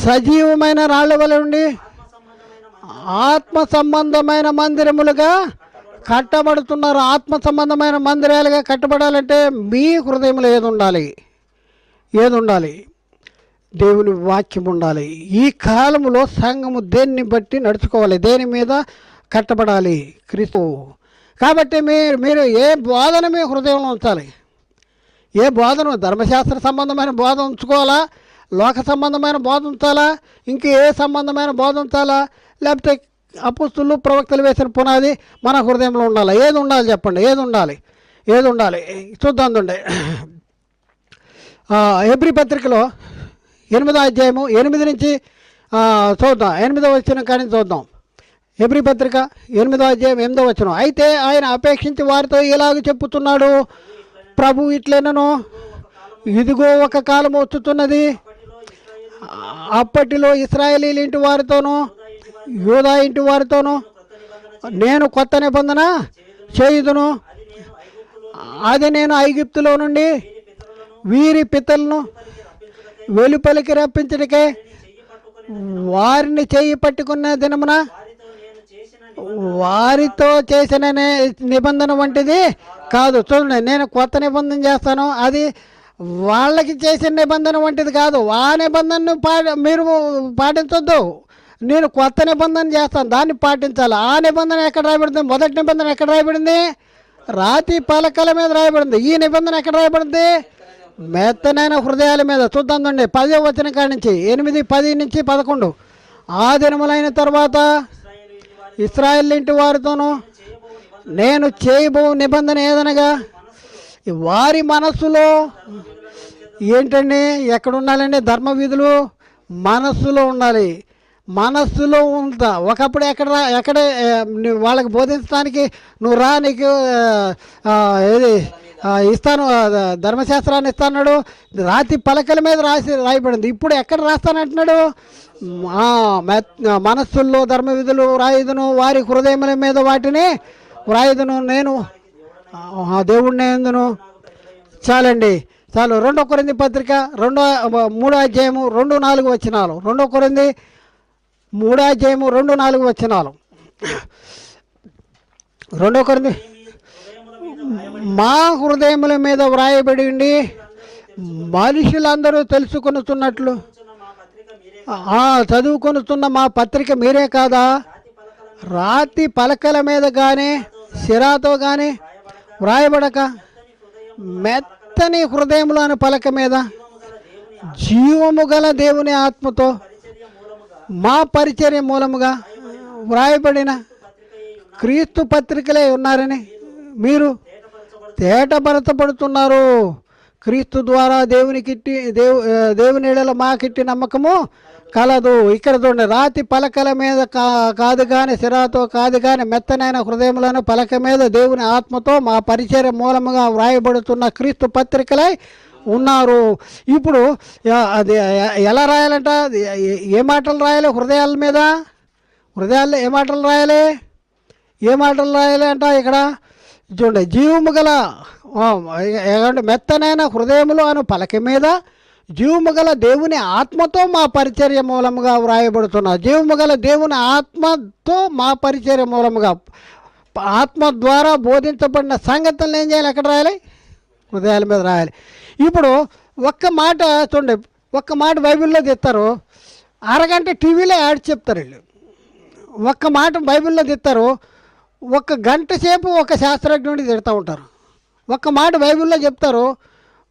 A: సజీవమైన రాళ్ల వలె ఉండి ఆత్మ సంబంధమైన మందిరములుగా కట్టబడుతున్నారు. ఆత్మ సంబంధమైన మందిరాలుగా కట్టబడాలంటే మీ హృదయంలో ఏది ఉండాలి? దేవుని వాక్యం ఉండాలి. ఈ కాలంలో సంఘము దేన్ని బట్టి నడుచుకోవాలి, దేని మీద కట్టబడాలి? క్రీస్తు. కాబట్టి మీరు ఏ బోధన మీ హృదయంలో ఉంచాలి? ఏ బోధన? ధర్మశాస్త్ర సంబంధమైన బోధ ఉంచుకోవాలా, లోక సంబంధమైన బోధ ఉంచాలా, ఇంక ఏ సంబంధమైన బోధ ఉంచాలా, లేకపోతే అపోస్తలులు ప్రవక్తలు వేసిన పునాది మన హృదయంలో ఉండాలి? ఏది ఉండాలి చెప్పండి? ఏది ఉండాలి? ఏది ఉండాలి చూద్దాం. హెబ్రీ పత్రికలో 8వ అధ్యాయము 8 నుంచి చూద్దాం. 8వ వచనం కానీ చూద్దాం. హెబ్రీ పత్రిక 8వ అధ్యాయం 8వ వచనం. అయితే ఆయన అపేక్షించి వారితో ఇలాగ చెప్పుతున్నాడు, ప్రభు ఇట్లనను, ఇదిగో ఒక కాలం వచ్చుతున్నది, అప్పటిలో ఇశ్రాయేలీల ఇంటి వారితోనూ యూదా ఇంటి వారితోనూ నేను కొత్త నిబంధన చేయుదును. అది నేను ఐగుప్తులో నుండి వీరి పితలను వెలుపలికి రప్పించడికే వారిని చేయి పట్టుకున్న దినమున వారితో చేసిన నిబంధన వంటిది కాదు. చూడండి, నేను కొత్త నిబంధన చేస్తాను, అది వాళ్ళకి చేసిన నిబంధన వంటిది కాదు. ఆ నిబంధనను మీరు పాటించొద్దు. నేను కొత్త నిబంధన చేస్తాను, దాన్ని పాటించాలి. ఆ నిబంధన ఎక్కడ రాయబడింది? మొదటి నిబంధన ఎక్కడ రాయబడింది? రాతి పలకల మీద రాయబడింది. ఈ నిబంధన ఎక్కడ రాయబడింది? మెత్తనైన హృదయాల మీద. చూద్దాం 10వ వచనం కాడి నుంచి 8, 10 నుంచి 11. ఆ దినములైన తర్వాత ఇశ్రాయేలు ఇంటి వారితోనూ నేను చేయబో నిబంధన ఏదనగా వారి మనస్సులో ఏంటండి, ఎక్కడ ఉండాలండి? ధర్మ విధులు మనస్సులో ఉండాలి. మనస్సులో ఉంటా. ఒకప్పుడు ఎక్కడ వాళ్ళకి బోధించడానికి నువ్వు రా, నీకు ఏది ఇస్తాను, ధర్మశాస్త్రాన్ని ఇస్తాడు, రాతి పలకల మీద రాయబడింది. ఇప్పుడు ఎక్కడ రాస్తానంటున్నాడు? మనస్సుల్లో ధర్మ విధులు రాయుదును, వారి హృదయముల మీద వాటిని వ్రాయుదును, నేను దేవుడిని ఎందును. చాలండి, చాలు. 2 కొరింథీ పత్రిక 3వ అధ్యాయము 2, 4 వచనాలు. 2 కొరింథీ 3వ అధ్యాయము 2, 4 వచనాలు. 2 కొరింథీ మా హృదయముల మీద వ్రాయబడి ఉండి మనుషులందరూ తెలుసుకొనుతున్నట్లు చదువుకొనుతున్న మా పత్రిక మీరే కాదా? రాతి పలకల మీద కానీ సిరాతో కానీ వ్రాయబడక మెత్తని హృదయములోని పలక మీద జీవము గల దేవుని ఆత్మతో మా పరిచర్య మూలముగా వ్రాయబడిన క్రీస్తు పత్రికలే ఉన్నారని మీరు తేటపరచబడుతున్నారు. క్రీస్తు ద్వారా దేవుని ఎడల మాకిట్టి నమ్మకము కలదు. ఇక్కడ చూడండి, రాతి పలకల మీద కాదు కానీ సిరాతో కాదు కానీ మెత్తనైన హృదయములను పలక మీద దేవుని ఆత్మతో మా పరిచర్య మూలముగా వ్రాయబడుతున్న క్రీస్తు పత్రికలై ఉన్నారు. ఇప్పుడు అది ఎలా రాయాలంట? ఏ మాటలు రాయాలి? హృదయాల మీద. హృదయాల్లో ఏ మాటలు రాయాలి? అంట ఇక్కడ చూడండి, జీవము గల మెత్తనైన హృదయములు అను పలక మీద జీవము గల దేవుని ఆత్మతో మా పరిచర్య మూలముగా వ్రాయబడుతున్నారు. జీవము గల దేవుని ఆత్మతో మా పరిచర్య మూలముగా, ఆత్మ ద్వారా బోధించబడిన సంగతులను ఏం చేయాలి? ఎక్కడ రాయాలి? హృదయాల మీద రాయాలి. ఇప్పుడు ఒక్క మాట చూడండి, ఒక్క మాట బైబిల్లో తెస్తారు, అరగంట టీవీలో యాడ్ చెప్తారు వీళ్ళు. ఒక్క మాట బైబిల్లో తెస్తారు, 1 గంట సేపు ఒక శాస్త్రజ్ఞుడిని తిడుతూ ఉంటారు. ఒక్క మాట బైబిల్లో చెప్తారు,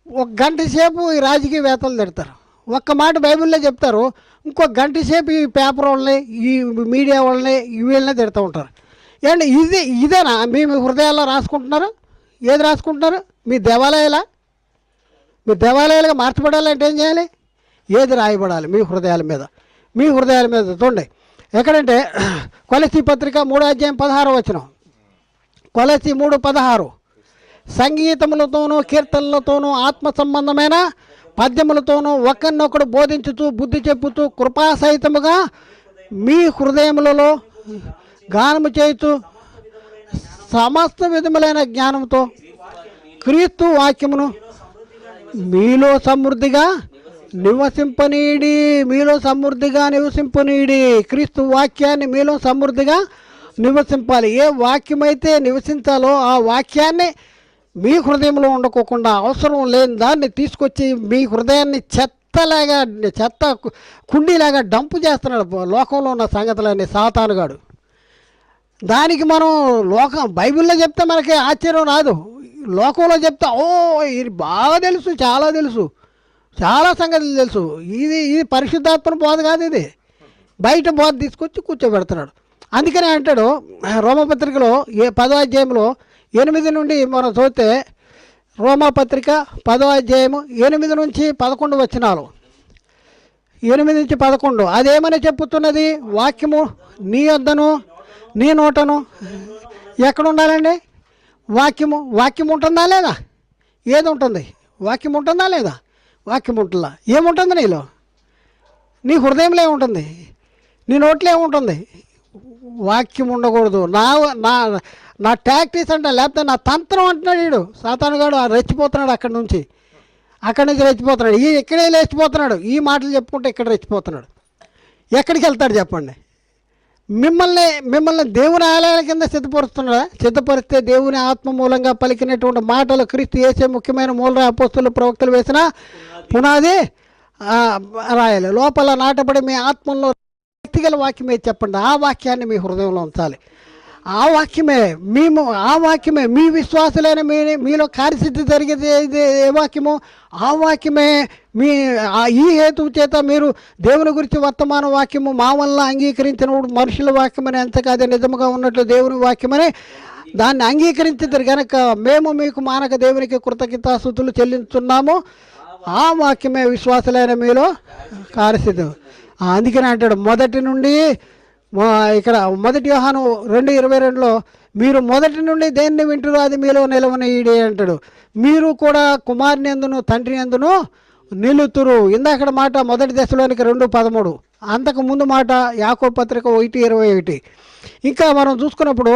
A: 1 గంట సేపు ఈ రాజకీయవేత్తలు తిడతారు. ఒక్క మాట బైబిల్లో చెప్తారు, ఇంకో గంట సేపు ఈ పేపర్ వాళ్ళని, ఈ మీడియా వాళ్ళని, వీళ్ళని తిడుతూ ఉంటారు. ఏంటి ఇదేనా మీ హృదయాల్లో రాసుకుంటున్నారు? ఏది రాసుకుంటున్నారు? మీ దేవాలయాలుగా మార్చబడాలంటే ఏం చేయాలి? ఏది రాయబడాలి? మీ హృదయాల మీద. చూడండి, ఎక్కడంటే కొలసీ పత్రిక 3వ అధ్యాయం 16వ వచనం. కొలసీ 3:16. సంగీతములతోనూ కీర్తనలతోనూ ఆత్మ సంబంధమైన పద్యములతోనూ ఒకరినొకడు బోధించుతూ బుద్ధి చెప్పుతూ కృపాసహితముగా మీ హృదయములలో గానము చేయుచు సమస్త విధములైన జ్ఞానంతో క్రీస్తు వాక్యమును మీలో సమృద్ధిగా నివసింపనీడి. క్రీస్తు వాక్యాన్ని మీలో సమృద్ధిగా నివసింపాలి. ఏ వాక్యమైతే నివసించాలో ఆ వాక్యాన్ని మీ హృదయంలో ఉండకోకుండా అవసరం లేని దాన్ని తీసుకొచ్చి మీ హృదయాన్ని చెత్త కుండీలాగా డంపు చేస్తున్నాడు. లోకంలో ఉన్న సంగతులన్నీ సాతానుగాడు. దానికి మనం బైబిల్లో చెప్తే మనకి ఆశ్చర్యం రాదు. లోకంలో చెప్తే ఇది బాగా తెలుసు, చాలా సంగతులు తెలుసు, ఇది పరిశుద్ధాత్మ బోధ కాదు, ఇది బయట బోధ తీసుకొచ్చి కూర్చోబెడుతున్నాడు. అందుకనే అంటాడు రోమపత్రికలో 10వ అధ్యాయంలో 8 నుండి మనం చూస్తే రోమాపత్రిక 10వ అధ్యాయము 8 నుంచి 11 వచనాలు. 8 నుంచి 11 అదేమని చెప్పుతున్నది? వాక్యము నీ యొద్దను నీ నోటను ఎక్కడ ఉండాలండి? వాక్యం ఉంటుందా లేదా? ఏది ఉంటుంది? వాక్యం ఉంటుందా లేదా? వాక్యం ఉంటుందా? ఏముంటుంది నీలో? నీ హృదయంలో ఏముంటుంది? నీ నోట్లో ఏముంటుంది? వాక్యం ఉండకూడదు. నా నా నా టాక్టిక్స్ అంటే, లేకపోతే నా తంత్రం అంటున్నాడు వీడు సాతానుగాడు. రెచ్చిపోతున్నాడు అక్కడి నుంచి రెచ్చిపోతున్నాడు. ఇక్కడే లేచిపోతున్నాడు. ఈ మాటలు చెప్పుకుంటే ఇక్కడ రెచ్చిపోతున్నాడు. ఎక్కడికి వెళ్తాడు చెప్పండి? మిమ్మల్ని దేవుని ఆలయాల కింద సిద్ధపరిస్తే దేవుని ఆత్మ మూలంగా పలికినటువంటి మాటలు క్రీస్తు యేసే ముఖ్యమైన మూలరాయి అపోస్తలులు ప్రవక్తలు వేసిన పునాది రాయాలి. లోపల నాటబడి మీ ఆత్మలో వ్యక్తిగల వాక్యమే చెప్పండి. ఆ వాక్యాన్ని మీ హృదయంలో ఉంచాలి. ఆ వాక్యమే మీ విశ్వాసులైన మీలో కార్యసిద్ధి జరిగేది ఏ వాక్యము? ఆ వాక్యమే ఈ హేతువు చేత మీరు దేవుని గురించి వర్తమాన వాక్యము మా వల్ల అంగీకరించినప్పుడు మనుషుల వాక్యమని ఎంతగా అది నిజముగా ఉన్నట్లు దేవుని వాక్యమని దాన్ని అంగీకరించారు కనుక మేము మీకు మానక దేవునికి కృతజ్ఞతాస్తుతులు చెల్లించున్నాము. ఆ వాక్యమే విశ్వాసులైన మీలో కార్యసిద్ధి. అందుకని అంటాడు మొదటి నుండి ఇక్కడ 1 యోహాను 2:22లో మీరు మొదటి నుండి దేన్ని వింటారో అది మీలో నిలవనీయుడి అంటాడు. మీరు కూడా కుమారుని యందును తండ్రి యందును నిలుతురు. ఇందాకడ మాట 1 దశలోనికి 2:13. అంతకు ముందు మాట యాకోబు పత్రిక 1:21. ఇంకా మనం చూసుకున్నప్పుడు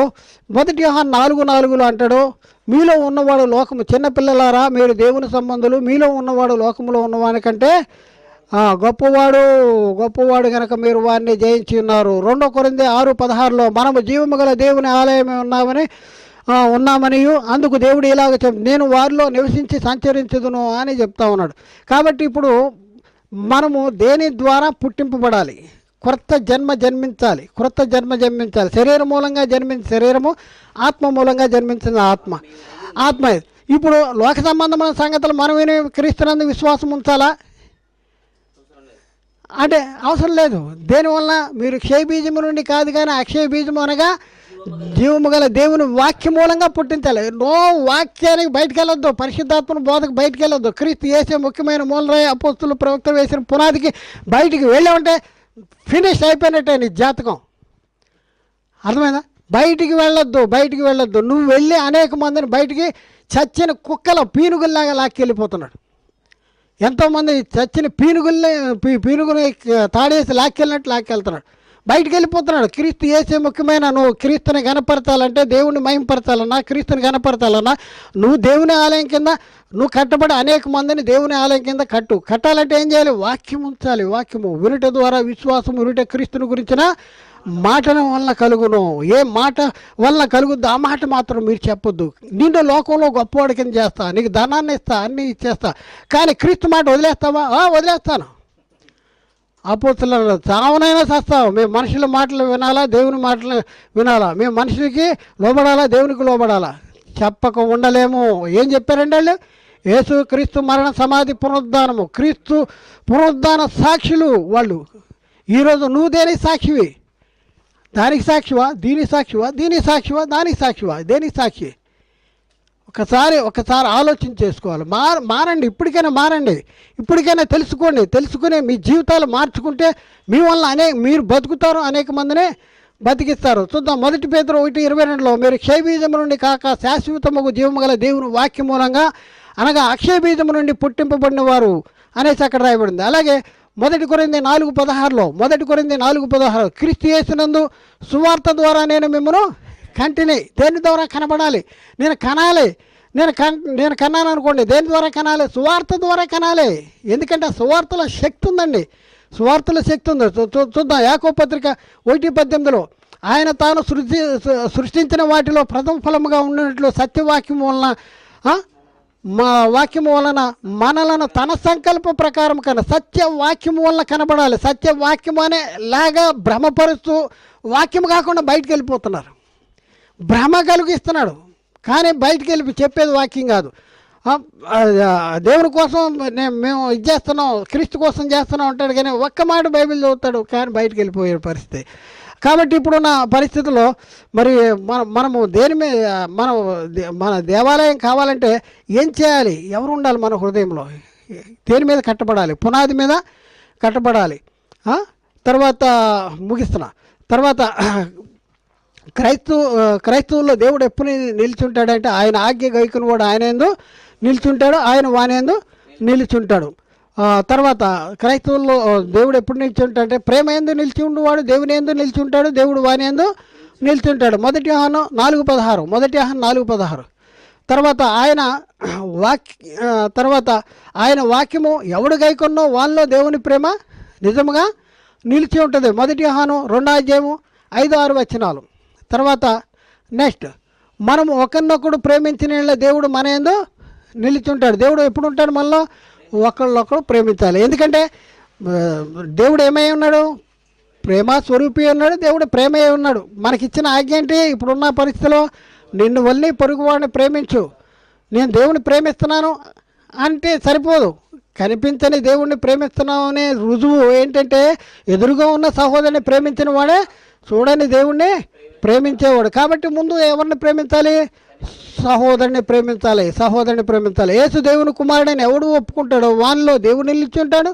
A: 1 యోహాను 4:4లో అంటాడు మీలో ఉన్నవాడు లోకము చిన్నపిల్లలారా మీరు దేవుని సంబంధులు, మీలో ఉన్నవాడు లోకములో ఉన్నవానికంటే గొప్పవాడు కనుక మీరు వారిని జయించి ఉన్నారు. 2 కొరింథీ 6:16లో మనము జీవము గల దేవుని ఆలయమే ఉన్నామని అందుకు దేవుడు ఇలాగ నేను వారిలో నివసించి సంచరించుదును అని చెప్తా ఉన్నాడు. కాబట్టి ఇప్పుడు మనము దేని ద్వారా పుట్టింపబడాలి? క్రొత్త జన్మ జన్మించాలి. శరీరం మూలంగా జన్మించిన శరీరము, ఆత్మ మూలంగా జన్మించిన ఆత్మ. ఇప్పుడు లోక సంబంధమైన సంగతులు మనం విని క్రీస్తునందు విశ్వాసం ఉంచాలా అంటే అవసరం లేదు. దేనివల్ల? మీరు క్షయ బీజము నుండి కాదు కానీ అక్షయ బీజము అనగా జీవము గల దేవుని వాక్య మూలంగా పుట్టించాలి. వాక్యానికి బయటకు వెళ్ళొద్దు, పరిశుద్ధాత్మను బోధకు బయటకు వెళ్ళొద్దు. క్రీస్తు యేసే ముఖ్యమైన మూలరాయి అపోస్తలులు ప్రవక్తలు వేసిన పునాదికి బయటికి వెళ్ళామంటే ఫినిష్ అయిపోయినట్టే నీ జాతకం. అర్థమైందా? బయటికి వెళ్ళొద్దు. నువ్వు వెళ్ళి అనేక మందిని బయటికి చచ్చిన కుక్కల పీనుగుల్లాగా లాక్కెళ్ళిపోతున్నాడు. ఎంతోమంది చచ్చిన పీనుగుని తాడేసి లాక్కెళ్తున్నాడు. బయటికి వెళ్ళిపోతున్నాడు. క్రీస్తు యేసే ముఖ్యమైన నువ్వు క్రీస్తుని కనపరచాలంటే, దేవుని మహింపరచాలన్నా, క్రీస్తుని కనపరచాలన్నా నువ్వు దేవుని ఆలయం కింద నువ్వు కట్టబడి అనేక మందిని దేవుని ఆలయం కింద కట్టాలంటే ఏం చేయాలి? వాక్యం ఉంచాలి. వాక్యము వినుట ద్వారా విశ్వాసం, వినుట క్రీస్తుని గురించిన మాటల వల్ల కలుగును. ఏ మాట వల్ల కలుగుద్దు ఆ మాట మాత్రం మీరు చెప్పొద్దు. నిన్ను లోకంలో గొప్పవాడి కింద చేస్తా, నీకు ధనాన్ని ఇస్తా, అన్నీ ఇచ్చేస్తా, కానీ క్రీస్తు మాట వదిలేస్తావా? వదిలేస్తాను. అపోస్తలులు చావనైనా చేస్తావు. మేము మనుషుల మాటలు వినాలా, దేవుని మాటలు వినాలా? మేము మనుషులకి లోబడాలా, దేవునికి లోబడాలా? చెప్పక ఉండలేము. ఏం చెప్పారండి వాళ్ళు? యేసు క్రీస్తు మరణ సమాధి పునరుద్ధానము, క్రీస్తు పునరుద్ధాన సాక్షులు వాళ్ళు. ఈరోజు నువ్వు దేనికి సాక్షివి? దానికి సాక్షివా? దీనికి సాక్షివా? దీనికి సాక్షివా? దానికి సాక్షివా? దేనికి సాక్షి? ఒకసారి ఆలోచన చేసుకోవాలి. మారండి. ఇప్పటికైనా తెలుసుకుని మీ జీవితాలు మార్చుకుంటే మీ వల్ల మీరు బతుకుతారు, అనేక మందిని బతికిస్తారు. చూద్దాం 1 పేతురు 1:22లో మీరు క్షయబీజము నుండి కాక శాశ్వతముగు జీవము గల దేవుని వాక్యం మూలంగా అనగా అక్షయ బీజము నుండి పుట్టింపబడిన వారు అనేసి అక్కడ రాయబడింది. అలాగే 1 కొరింథీ 4:16 క్రీస్తు యేసునందు సువార్త ద్వారా నేను మిమ్మల్ని కంటిని. దేని ద్వారా కనబడాలి? నేను కన్నాను అనుకోండి. దేని ద్వారా కనాలి? సువార్త ద్వారా కనాలి. ఎందుకంటే సువార్తలో శక్తి ఉందండి. చూద్దాం యాకోబు పత్రిక 1:18లో ఆయన తాను సృష్టించిన వాటిలో ప్రథమ ఫలముగా ఉన్నట్లు సత్యవాక్యం వలన వాక్యము వలన మనలను తన సంకల్ప ప్రకారం సత్యవాక్యము వలన కనబడాలి. సత్యవాక్యం అనే లాగా భ్రమపరుస్తూ వాక్యం కాకుండా బయటికి వెళ్ళిపోతున్నారు. భ్రమ కలిగిస్తున్నాడు కానీ బయటికి వెళ్ళి చెప్పేది వాక్యం కాదు. దేవుని కోసం మేము ఇది చేస్తున్నాం, క్రీస్తు కోసం చేస్తున్నాం అంటాడు కానీ ఒక్క మాట బైబిల్ చదువుతాడు కానీ బయటికి వెళ్ళిపోయే పరిస్థితి. కాబట్టి ఇప్పుడున్న పరిస్థితుల్లో మరి మనము దేని మీద మన దేవాలయం కావాలంటే ఏం చేయాలి? ఎవరు ఉండాలి మన హృదయంలో? దేని మీద కట్టబడాలి? పునాది మీద కట్టబడాలి. తర్వాత ముగిస్తున్నా. తర్వాత క్రైస్తవుల్లో దేవుడు ఎప్పుడు నిలిచుంటాడంటే ఆయన ఆజ్ఞ గైకుని వాడు ఆయన ఏందో నిలిచుంటాడు, ఆయన వానేందు నిలిచుంటాడు. తర్వాత క్రైస్తవుల్లో దేవుడు ఎప్పుడు నిలిచుంటాడంటే ప్రేమ ఎందు నిలిచి ఉండేవాడు దేవుని ఎందు నిలిచుంటాడు, దేవుడు వాని ఎందు నిలిచుంటాడు. 1 యోహాను 4:16, 1 యోహాను 4:16. తర్వాత ఆయన వాక్యము ఎవడు గైకొన్నో వాళ్ళలో దేవుని ప్రేమ నిజముగా నిలిచి ఉంటుంది. 1 యోహాను 2:5-6 తర్వాత నెక్స్ట్ మనము ఒకరినొకడు ప్రేమించిన దేవుడు మన యందు నిలిచుంటాడు. దేవుడు ఎప్పుడు ఉంటాడు? మనలో ఒకళ్ళొకడు ప్రేమించాలి. ఎందుకంటే దేవుడు ఏమై ఉన్నాడు? ప్రేమ స్వరూపి ఉన్నాడు. దేవుడు ప్రేమయ్య ఉన్నాడు. మనకిచ్చిన ఆజ్ఞ ఏంటి? ఇప్పుడున్న పరిస్థితిలో నిన్ను వల్లి పొరుగువాడిని ప్రేమించు. నేను దేవుని ప్రేమిస్తున్నాను అంటే సరిపోదు. కనిపించని దేవుణ్ణి ప్రేమిస్తున్నాం అనే రుజువు ఏంటంటే ఎదురుగా ఉన్న సహోదరుని ప్రేమించిన వాడే చూడని దేవుణ్ణి ప్రేమించేవాడు. కాబట్టి ముందు ఎవరిని ప్రేమించాలి? సహోదరుని ప్రేమించాలి. యేసు దేవుని కుమారుడని ఎవడు ఒప్పుకుంటాడో వానిలో దేవుడు నిలిచి ఉంటాడు,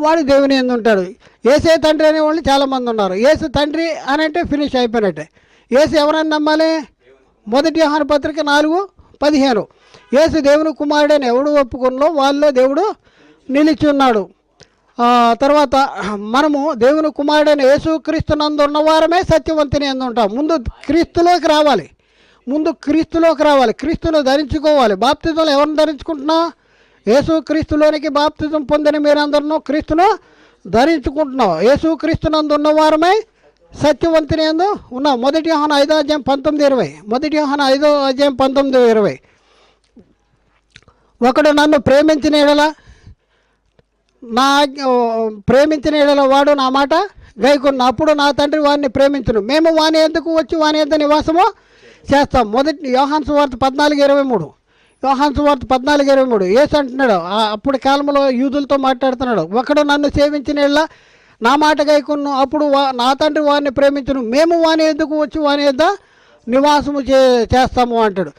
A: వాడు దేవుని యందు ఉంటాడు. యేసే తండ్రి అనే వాళ్ళు చాలామంది ఉన్నారు. యేసు తండ్రి అని అంటే ఫినిష్ అయిపోయినట్టే. యేసు ఎవరని నమ్మాలి? 1 యోహాను పత్రిక 4:15 యేసు దేవుని కుమారుడని ఎవడు ఒప్పుకున్నో వాళ్ళలో దేవుడు నిలిచి ఉన్నాడు. తర్వాత మనము దేవుని కుమారుడైన యేసు క్రీస్తునందు ఉన్నవారమే సత్యవంతుని యందు ఉంటాం. ముందు క్రీస్తులోకి రావాలి. క్రీస్తును ధరించుకోవాలి. బాప్తిజంలో ఎవరిని ధరించుకుంటున్నా? యేసు క్రీస్తులోనికి బాప్తిజం పొందిన మీరందరూ క్రీస్తును ధరించుకుంటున్నాం. యేసు క్రీస్తునందు ఉన్నవారమే సత్యవంతుని యందు ఉన్నాం. 1 యోహాను 5:19-20 1 యోహాను 5:19-20 ఒకడు నన్ను ప్రేమించిన ఎడల వాడు నా మాట గైకొన్న అప్పుడు నా తండ్రి వాడిని ప్రేమించును, మేము వాని ఎందుకు వచ్చి వాని యొద్ద నివాసము చేస్తాం. యోహాను సువార్త 14:23 యేసు అంటున్నాడు, అప్పుడు కాలంలో యూదులతో మాట్లాడుతున్నాడు, ఒకడు నన్ను సేవించిన ఎడల నా మాట గైకొన్ను అప్పుడు నా తండ్రి వారిని ప్రేమించును, మేము వాని ఎందుకు వచ్చి వాని యొద్ద నివాసము చేస్తాము అంటాడు.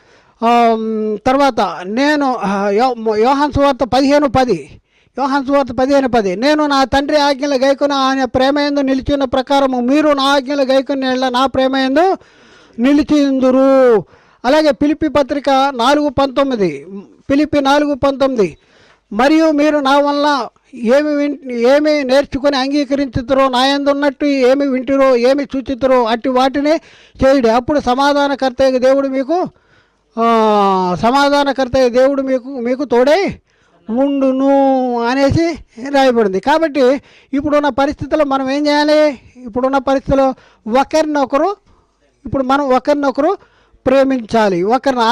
A: తర్వాత నేను యోహాను సువార్త 15:10 నేను నా తండ్రి ఆజ్ఞలు గైకొని ఆయన ప్రేమ యందు నిలిచిన ప్రకారము మీరు నా ఆజ్ఞలు గైకొని నా ప్రేమ యందు నిలిచిందురు. అలాగే ఫిలిప్పీ పత్రిక 4:19 మరియు మీరు నా వల్ల ఏమి నేర్చుకొని అంగీకరించుతారో నా యందు ఉన్నట్టు ఏమి వింటురో ఏమి చూచుతారో అట్టి వాటిని చేయుడి, అప్పుడు సమాధానకర్త దేవుడు మీకు తోడై ఉండును అనేసి రాయబడింది. కాబట్టి ఇప్పుడున్న పరిస్థితుల్లో మనం ఏం చేయాలి? ఇప్పుడున్న పరిస్థితుల్లో మనం ఒకరినొకరు ప్రేమించాలి.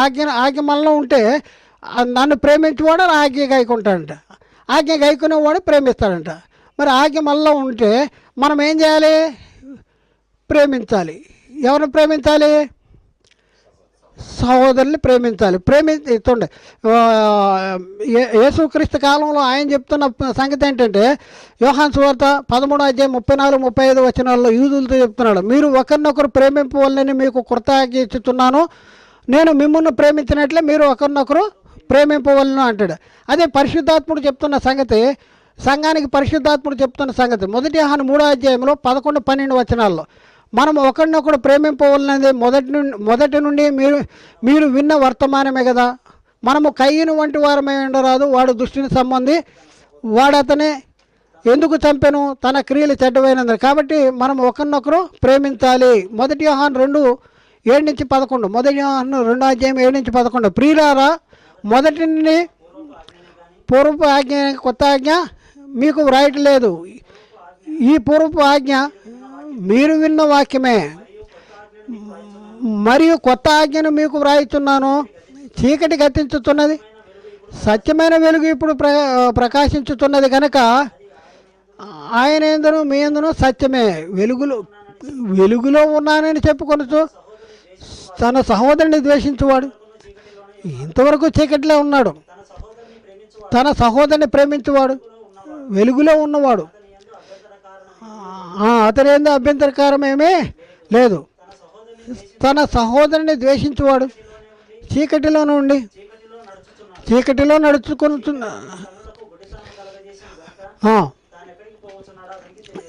A: ఆజ్ఞ మనలో ఉంటే నన్ను ప్రేమించేవాడు ఆజ్ఞ గైకుంటాడంట, ఆజ్ఞ గైకునేవాడు ప్రేమిస్తాడంట. మరి ఆజ్ఞ మనలో ఉంటే మనం ఏం చేయాలి? ప్రేమించాలి. ఎవరిని ప్రేమించాలి? సహోదరుని ప్రేమించాలి. ప్రేమించండి. యేసుక్రీస్తు కాలంలో ఆయన చెప్తున్న సంగతి ఏంటంటే యోహాను సువార్త 13:34-35 యూదులతో చెప్తున్నాడు, మీరు ఒకరినొకరు ప్రేమింపవలనని మీకు కృతజ్ఞత ఇస్తున్నాను, నేను మిమ్మల్ని ప్రేమించినట్లే మీరు ఒకరినొకరు ప్రేమింపవలను అంటాడు. అదే పరిశుద్ధాత్ముడు చెప్తున్న సంగతి, సంఘానికి పరిశుద్ధాత్ముడు చెప్తున్న సంగతి 1 యోహాను 3:11-12 మనం ఒకరినొకడు ప్రేమింపవలనది మొదటి నుండి మీరు విన్న వర్తమానమే కదా. మనము కయ్యను వంటి వారమై ఉండరాదు, వాడు దుష్టుని సంబంధి, వాడు అతనే ఎందుకు చంపెను, తన క్రియలు చెడ్డమైనందు. కాబట్టి మనం ఒకరినొకరు ప్రేమించాలి. 1 యోహాను 2:7-11 1 యోహాను 2:7-11 ప్రియులారా, మొదటి నుండి పూర్వపు ఆజ్ఞ కొత్త ఆజ్ఞ మీకు వ్రాయట్లేదు, ఈ పూర్వపు ఆజ్ఞ మీరు విన్న వాక్యమే, మరియు కొత్త ఆజ్ఞను మీకు వ్రాయిస్తున్నాను. చీకటి గతించుతున్నది, సత్యమైన వెలుగు ఇప్పుడు ప్రకాశించుతున్నది కనుక ఆయన ఎందును మీ ఎందును సత్యమే. వెలుగులో ఉన్నానని చెప్పుకొనొచ్చు తన సహోదరుని ద్వేషించువాడు ఇంతవరకు చీకటిలో ఉన్నాడు. తన సహోదరుని ప్రేమించువాడు వెలుగులో ఉన్నవాడు అతని యందు అభ్యంతరకారం ఏమీ లేదు. తన సహోదరుని ద్వేషించువాడు చీకటిలోనే ఉండి చీకటిలో నడుచుకుంటున్న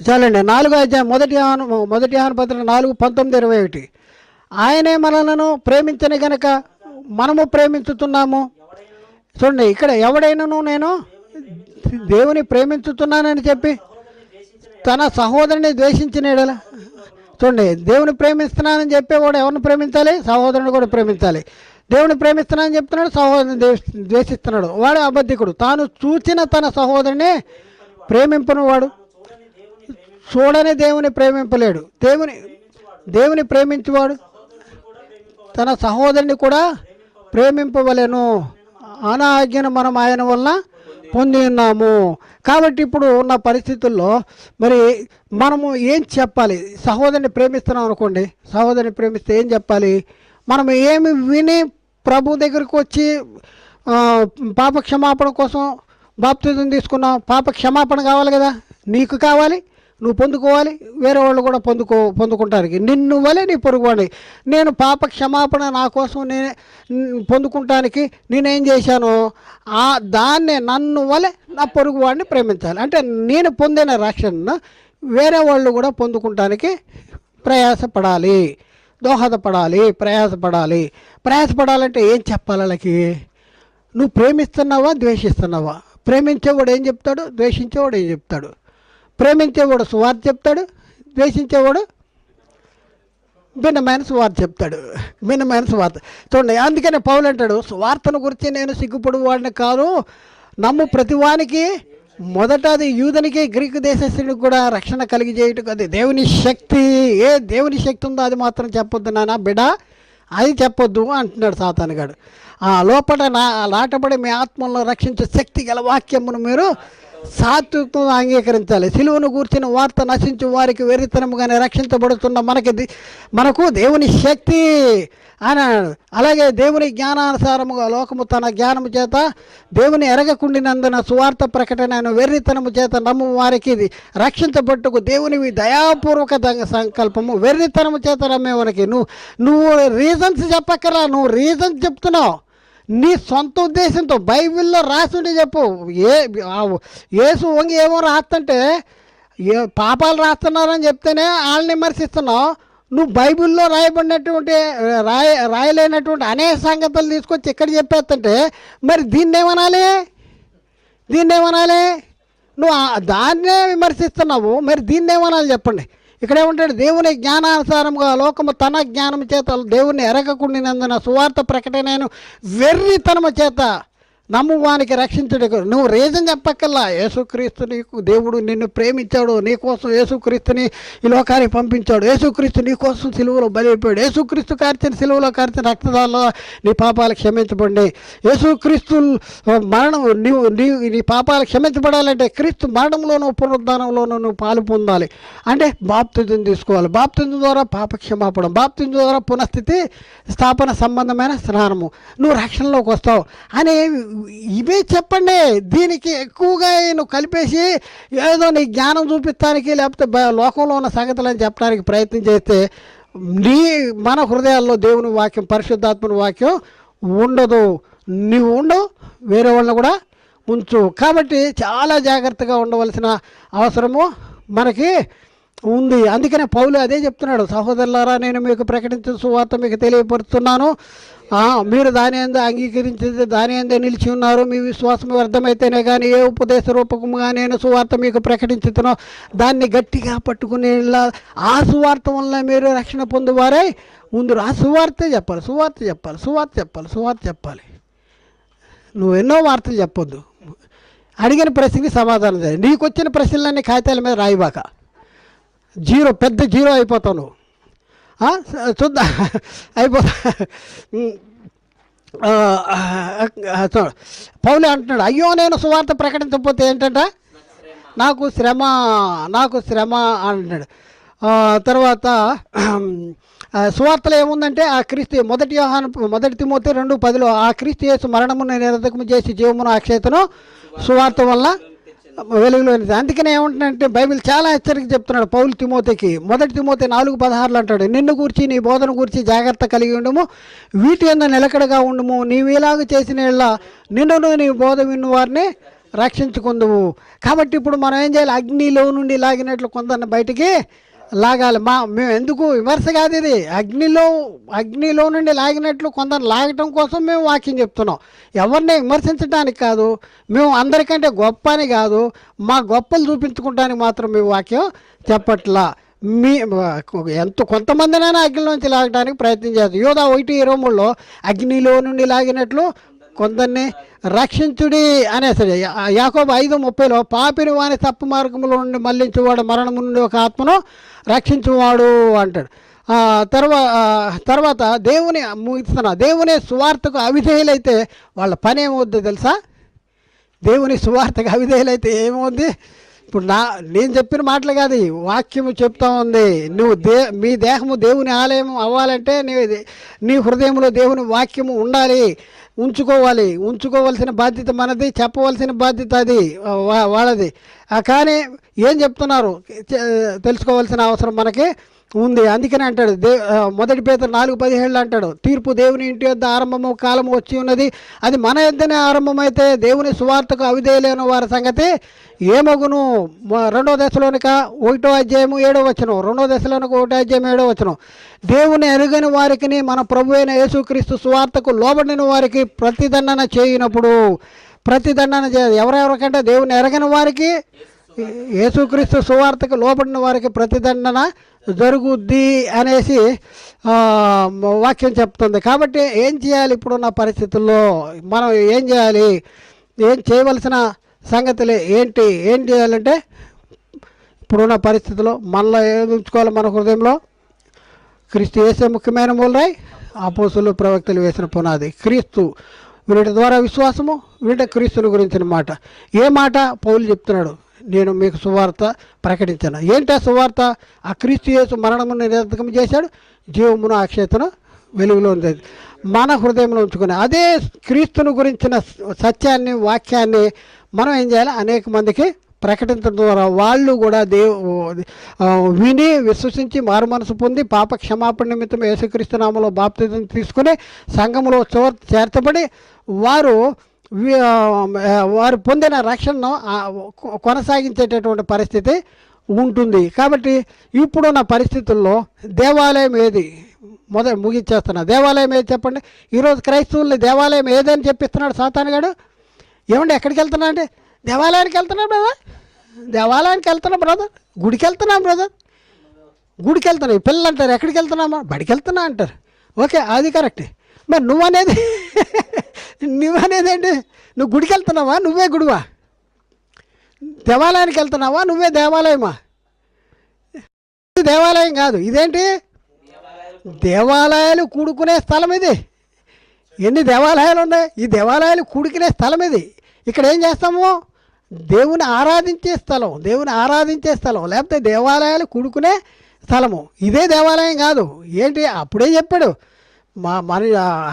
A: చాలండి. 4వ అధ్యాయం మొదటి యోహాను పత్రిక 4:19-21. ఆయనే మనలను ప్రేమించని గనక మనము ప్రేమించుతున్నాము. చూడండి, ఇక్కడ ఎవడైనాను నేను దేవుని ప్రేమించుతున్నానని చెప్పి తన సహోదరుని ద్వేషించిన ఎడల, చూడండి, దేవుని ప్రేమిస్తున్నానని చెప్పేవాడు ఎవరిని ప్రేమించాలి? సహోదరుని కూడా ప్రేమించాలి. దేవుని ప్రేమిస్తున్నానని చెప్తున్నాడు, సహోదరుని ద్వేషిస్తున్నాడు, వాడు అబద్ధికుడు. తాను చూచిన తన సహోదరుని ప్రేమింపను వాడు చూడని దేవుని ప్రేమింపలేడు. దేవుని ప్రేమించేవాడు తన సహోదరుని కూడా ప్రేమింపవలెను. అనాజ్ఞను మనం ఆయన వలన పొంది ఉన్నాము. కాబట్టి ఇప్పుడు ఉన్న పరిస్థితుల్లో మరి మనము ఏం చెప్పాలి? సహోదరుని ప్రేమిస్తున్నాం అనుకోండి, సహోదరుని ప్రేమిస్తే ఏం చెప్పాలి? మనం ఏమి విని ప్రభు దగ్గరికి వచ్చి పాప క్షమాపణ కోసం బాప్తిజం తీసుకున్నాం. పాప క్షమాపణ కావాలి కదా, నీకు కావాలి, నువ్వు పొందుకోవాలి, వేరే వాళ్ళు కూడా పొందుకుంటారు. నిన్ను వలె నీ పొరుగువాడి. నేను పాప క్షమాపణ నా కోసం నేను పొందుకుంటానికి నేనేం చేశాను? దాన్నే నన్ను వలె నా పొరుగువాడిని ప్రేమించాలి. అంటే నేను పొందిన రక్షణను వేరే వాళ్ళు కూడా పొందుకుంటానికి ప్రయాసపడాలి, దోహదపడాలి, ప్రయాసపడాలంటే ఏం చెప్పాలి వాళ్ళకి? నువ్వు ప్రేమిస్తున్నావా, ద్వేషిస్తున్నావా? ప్రేమించేవాడు ఏం చెప్తాడు, ద్వేషించేవాడు ఏం చెప్తాడు? ప్రేమించేవాడు సువార్త చెప్తాడు, ద్వేషించేవాడు భిన్నమైన సువార్త చెప్తాడు. భిన్నమైన సువార్త చూడండి. అందుకనే పౌలు అంటాడు, సువార్తను గురించి నేను సిగ్గుపడు వాడిని కాదు, నమ్ము ప్రతివానికి మొదట అది యూదునికి గ్రీకు దేశస్తునికి కూడా రక్షణ కలిగజేయటం అది దేవుని శక్తి. ఏ దేవుని శక్తి ఉందో అది మాత్రం చెప్పొద్దు నాన్న బిడ్డ, అది చెప్పొద్దు అంటున్నాడు సాతానుగాడు. లోపల లాటపడి మీ ఆత్మలను రక్షించే శక్తి గల వాక్యమును మీరు సాత్వికంగా అంగీకరించాలి. సిలువను గూర్చిన వార్త నశించు వారికి వెర్రితనముగానే రక్షించబడుతున్న మనకు దేవుని శక్తి అని. అలాగే దేవుని జ్ఞానానుసారముగా లోకము తన జ్ఞానము చేత దేవుని ఎరగకుండినందున సువార్త ప్రకటన వెర్రితనము చేత నమ్ము వారికి రక్షించబట్టుకు దేవునివి దయాపూర్వక సంకల్పము. వెర్రితనము చేత నమ్మేవారికి నువ్వు రీజన్స్ చెప్పక్కరా, నువ్వు రీజన్స్ చెప్తున్నావు నీ సొంత ఉద్దేశంతో. బైబిల్లో రాసుండి చెప్పు. యేసు వంగి ఏమో రాస్తుంటే పాపాలు రాస్తున్నారని చెప్తేనే వాళ్ళని విమర్శిస్తున్నావు. నువ్వు బైబిల్లో రాయబడినటువంటి రాయలేనటువంటి అనేక సంగతులు తీసుకొచ్చి ఇక్కడ చెప్పేస్తుంటే మరి దీన్నేమనాలి? నువ్వు దాన్నే విమర్శిస్తున్నావు, మరి దీన్నేమనాలి చెప్పండి. ఇక్కడేమంటాడు? దేవుని జ్ఞానానుసారంగా లోకము తన జ్ఞానం చేత దేవుని ఎరగకుండినందున సువార్త ప్రకటనను వెర్రితనము చేత నమ్మువానికి రక్షించుటకు. నువ్వు రీజన్ చెప్పక్కల్లా. యేసుక్రీస్తు నీకు దేవుడు నిన్ను ప్రేమించాడు, నీకోసం యేసుక్రీస్తుని ఈ లోకానికి పంపించాడు, యేసుక్రీస్తు నీకోసం సిలువలో బలైపోయాడు, యేసుక్రీస్తు కార్చిన సిలువలో కార్చిన రక్తదాల్లో నీ పాపాలు క్షమించబడి, యేసుక్రీస్తు మరణం నీ పాపాలు క్షమించబడాలంటే క్రీస్తు మరణంలోనూ పునరుద్ధానంలోనూ నువ్వు పాలు పొందాలి. అంటే బాప్తిజం తీసుకోవాలి. బాప్తిజం ద్వారా పాప క్షమాపణ, బాప్తిజం ద్వారా పునఃస్థితి స్థాపన సంబంధమైన స్నానము, నువ్వు రక్షణలోకి వస్తావు అని ఇవే చెప్పండి. దీనికి ఎక్కువగా నువ్వు కలిపేసి ఏదో నీ జ్ఞానం చూపిస్తానికి లేకపోతే లోకంలో ఉన్న సంగతులని చెప్పడానికి ప్రయత్నం చేస్తే మన హృదయాల్లో దేవుని వాక్యం, పరిశుద్ధాత్మని వాక్యం ఉండదు. నువ్వు ఉండవు, వేరే వాళ్ళని కూడా ఉంచు. కాబట్టి చాలా జాగ్రత్తగా ఉండవలసిన అవసరము మనకి ఉంది. అందుకనే పౌలు అదే చెప్తున్నాడు, సహోదరులారా నేను మీకు ప్రకటించిన సువార్త మీకు తెలియపరుస్తున్నాను, మీరు దాని అందు అంగీకరించేది దాని అందే నిలిచి ఉన్నారు. మీ విశ్వాసం వ్యర్థమైతేనే కానీ ఏ ఉపదేశ రూపకముగా నేను సువార్త మీకు ప్రకటించుతున్నా దాన్ని గట్టిగా పట్టుకునే ఆ సువార్త వల్ల మీరు రక్షణ పొందువారై ముందు ఆ సువార్తే చెప్పాలి. నువ్వు ఎన్నో వార్తలు చెప్పొద్దు. అడిగిన ప్రశ్నకి సమాధానం చేయాలి. నీకు వచ్చిన ప్రశ్నలన్నీ కాగితాల మీద రాయిబాక, పెద్ద జీరో అయిపోతావు నువ్వు. చూద్దా అయిపోతా. పౌలే అంటున్నాడు, అయ్యో నేను సువార్త ప్రకటించకపోతే ఏంటంట నాకు శ్రమ అంటున్నాడు. తర్వాత సువార్తలో ఏముందంటే ఆ క్రీస్తు మొదటి తిమోతి 2:10 ఆ క్రీస్తు యేసు మరణమును నిరర్ధకము చేసి జీవమును అక్షయతను సువార్త వల్ల వెలుగులోనిది. అందుకనే ఏమంటున్నాడంటే బైబిల్ చాలా హెచ్చరిక చెప్తున్నాడు పౌలు తిమోతికి. 1 తిమోతి 4:16 అంటాడు, నిన్ను గూర్చి నీ బోధన గూర్చి జాగ్రత్త కలిగి ఉండము, వీటి యందు నిలకడగా ఉండము, నీవేలాగ చేసిన యెడల నిన్నును నీ బోధ విన్ను వారిని రక్షించుకుందువు. కాబట్టి ఇప్పుడు మనం ఏం చేయాలి? అగ్నిలో నుండి లాగినట్లు కొందరిని బయటికి లాగాలి. మేము ఎందుకు విమర్శ కాదు ఇది, అగ్నిలో నుండి లాగినట్లు కొందరు లాగటం కోసం మేము వాక్యం చెప్తున్నాం. ఎవరిని విమర్శించడానికి కాదు, మేము అందరికంటే గొప్ప అని కాదు, మా గొప్పలు చూపించుకుంటానికి మాత్రం మేము వాక్యం చెప్పట్లా. కొంతమందినైనా అగ్నిలోంచి లాగడానికి ప్రయత్నం చేస్తాం. యోధా 1:23 అగ్నిలో నుండి లాగినట్లు కొందరిని రక్షించుడి అనేసరి. యాకోబు 5:30 పాపిని వాని తప్పు మార్గంలో నుండి మళ్ళించువాడు మరణము నుండి ఒక ఆత్మను రక్షించువాడు అంటాడు. తర్వాత దేవుని సువార్తకు అవిధేయులైతే వాళ్ళ పని ఏమవుద్దో తెలుసా? దేవుని సువార్తకు అవిధేయులైతే ఏమవుద్ది? ఇప్పుడు నేను చెప్పిన మాటలు కాదు, వాక్యము చెప్తా ఉంది. నువ్వు మీ దేహము దేవుని ఆలయం అవ్వాలంటే నీ హృదయంలో దేవుని వాక్యము ఉండాలి, ఉంచుకోవాల్సిన బాధ్యత మనది, చెప్పవలసిన బాధ్యత అది వాళ్ళది. కానీ ఏం చెప్తున్నారు తెలుసుకోవాల్సిన అవసరం మనకి ఉంది. అందుకని అంటాడు 1 పేతురు 4:17 అంటాడు, తీర్పు దేవుని ఇంటి యొద్ద ఆరంభము కాలము వచ్చి ఉన్నది, అది మన యొద్దనే ఆరంభమైతే దేవుని సువార్తకు అవిధేయులైన వారి సంగతి ఏమగును. 2 దశలోనిక 1:7 2 దశలోనిక 1:7 దేవుని ఎరుగని వారికి మన ప్రభు అయిన యేసుక్రీస్తు సువార్తకు లోబడిన వారికి ప్రతిదండన చేయనప్పుడు, ప్రతిదండన ఎవరెవరికంటే దేవుని ఎరగని వారికి, యేసుక్రీస్తు సువార్తకు లోబడిన వారికి ప్రతిదండన జరుగుద్ది అనేసి వాక్యం చెప్తుంది. కాబట్టి ఏం చేయాలి? ఇప్పుడున్న పరిస్థితుల్లో మనం ఏం చేయాలి? ఏం చేయవలసిన సంగతులు ఏం చేయాలంటే, ఇప్పుడున్న పరిస్థితుల్లో మనలో ఏది ఉంచుకోవాలి? మన హృదయంలో క్రీస్తు యేసే ముఖ్యమైన మూలరాయి, అపోస్తులు ప్రవక్తలు వేసిన పునాది క్రీస్తు. వీటి ద్వారా విశ్వాసము, వీటి క్రీస్తుని గురించిన మాట. ఏ మాట? పౌలు చెప్తున్నాడు, నేను మీకు సువార్త ప్రకటించాను. ఏంటి ఆ సువార్త? ఆ క్రీస్తు యేసు మరణమును నిరర్థకం చేశాడు, జీవమును అక్షయతను వెలుగులో ఉంది. మన హృదయంలో ఉంచుకుని అదే క్రీస్తుని గురించిన సత్యాన్ని, వాక్యాన్ని మనం ఏం చేయాలి? అనేక మందికి ప్రకటించడం ద్వారా వాళ్ళు కూడా విని విశ్వసించి మారు మనసు పొంది పాప క్షమాపణ నిమిత్తం యేసుక్రీస్తు నామములో బాప్తిజం తీసుకుని సంఘములో చేర్చబడి వారు పొందిన రక్షణను కొనసాగించేటటువంటి పరిస్థితి ఉంటుంది. కాబట్టి ఇప్పుడున్న పరిస్థితుల్లో దేవాలయం ఏది? ముగించేస్తున్నా. దేవాలయం ఏది చెప్పండి? ఈరోజు క్రైస్తవుల్ని దేవాలయం ఏదని చెప్పిస్తున్నాడు సాతానుగాడు. ఏమండి ఎక్కడికి వెళ్తున్నా అంటే, దేవాలయానికి వెళ్తున్నా బ్రదర్, దేవాలయానికి వెళ్తున్నా బ్రదర్, గుడికి వెళ్తున్నా బ్రదర్, గుడికి వెళ్తున్నా. ఈ పిల్లలు అంటారు ఎక్కడికి వెళ్తున్నామా? బడికి వెళ్తున్నా అంటారు. ఓకే, అది కరెక్టే. మరి నువ్వనేది ఏంటి? నువ్వు గుడికి వెళ్తున్నావా? నువ్వే గుడివా? దేవాలయానికి వెళ్తున్నావా? నువ్వే దేవాలయమా? దేవాలయం కాదు. ఇదేంటి? దేవాలయాలు కూడుకునే స్థలం ఇది. ఎన్ని దేవాలయాలు ఉన్నాయి? ఈ దేవాలయాలు కూడుకునే స్థలం ఇది. ఇక్కడ ఏం చేస్తాము? దేవుని ఆరాధించే స్థలం, లేకపోతే దేవాలయాలు కూడుకునే స్థలము. ఇదే దేవాలయం కాదు. ఏంటి? అప్పుడే చెప్పాడు, మన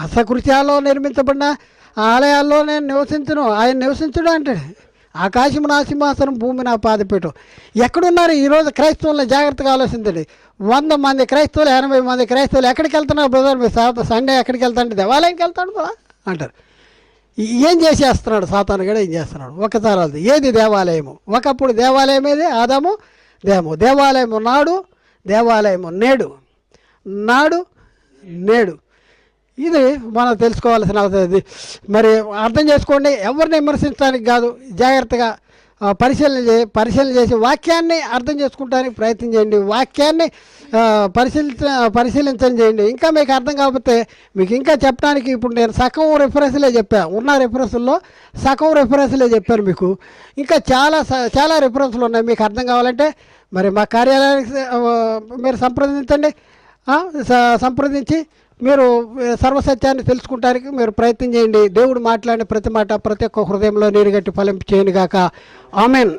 A: హస్తకృత్యాల్లో నిర్మించబడిన ఆలయాల్లో నేను నివసించను, ఆయన నివసించడు అంటాడు. ఆకాశము నా సింహాసనం, భూమి నా పాదపీఠం. ఎక్కడున్నారు ఈరోజు క్రైస్తవులను? జాగ్రత్తగా ఆలోచించండి. 100 మంది క్రైస్తవులు, 80 మంది క్రైస్తవులు ఎక్కడికి వెళ్తున్నారు బ్రదర్? మీ సండే ఎక్కడికి వెళ్తాంటే దేవాలయంకి వెళ్తాడు కదా అంటారు. ఏం చేసేస్తున్నాడు సాతాను కూడా? ఏం చేస్తున్నాడు? ఒకసారి అది ఏది దేవాలయము? ఒకప్పుడు దేవాలయం ఏది? ఆదాము దేవాలయము నాడు, దేవాలయము నేడు. ఇది మనం తెలుసుకోవాల్సిన అవసరం. మరి అర్థం చేసుకోండి, ఎవరిని విమర్శించడానికి కాదు, జాగ్రత్తగా పరిశీలన చేసి వాక్యాన్ని అర్థం చేసుకుంటానికి ప్రయత్నం చేయండి. వాక్యాన్ని పరిశీలించని చేయండి. ఇంకా మీకు అర్థం కాకపోతే మీకు ఇంకా చెప్పడానికి ఇప్పుడు నేను సగం రెఫరెన్స్లే చెప్పాను. ఉన్న రెఫరెన్స్లో సగం రెఫరెన్స్లే చెప్పాను మీకు. ఇంకా చాలా రెఫరెన్స్లు ఉన్నాయి. మీకు అర్థం కావాలంటే మరి మా కార్యాలయానికి మీరు సంప్రదించి మీరు సర్వసత్యాన్ని తెలుసుకుంటానికి మీరు ప్రయత్నం చేయండి. దేవుడు మాట్లాడిన ప్రతి మాట ప్రతి ఒక్క హృదయంలో నీరుగట్టి ఫలింపు చేయను గాక. ఆమెన్.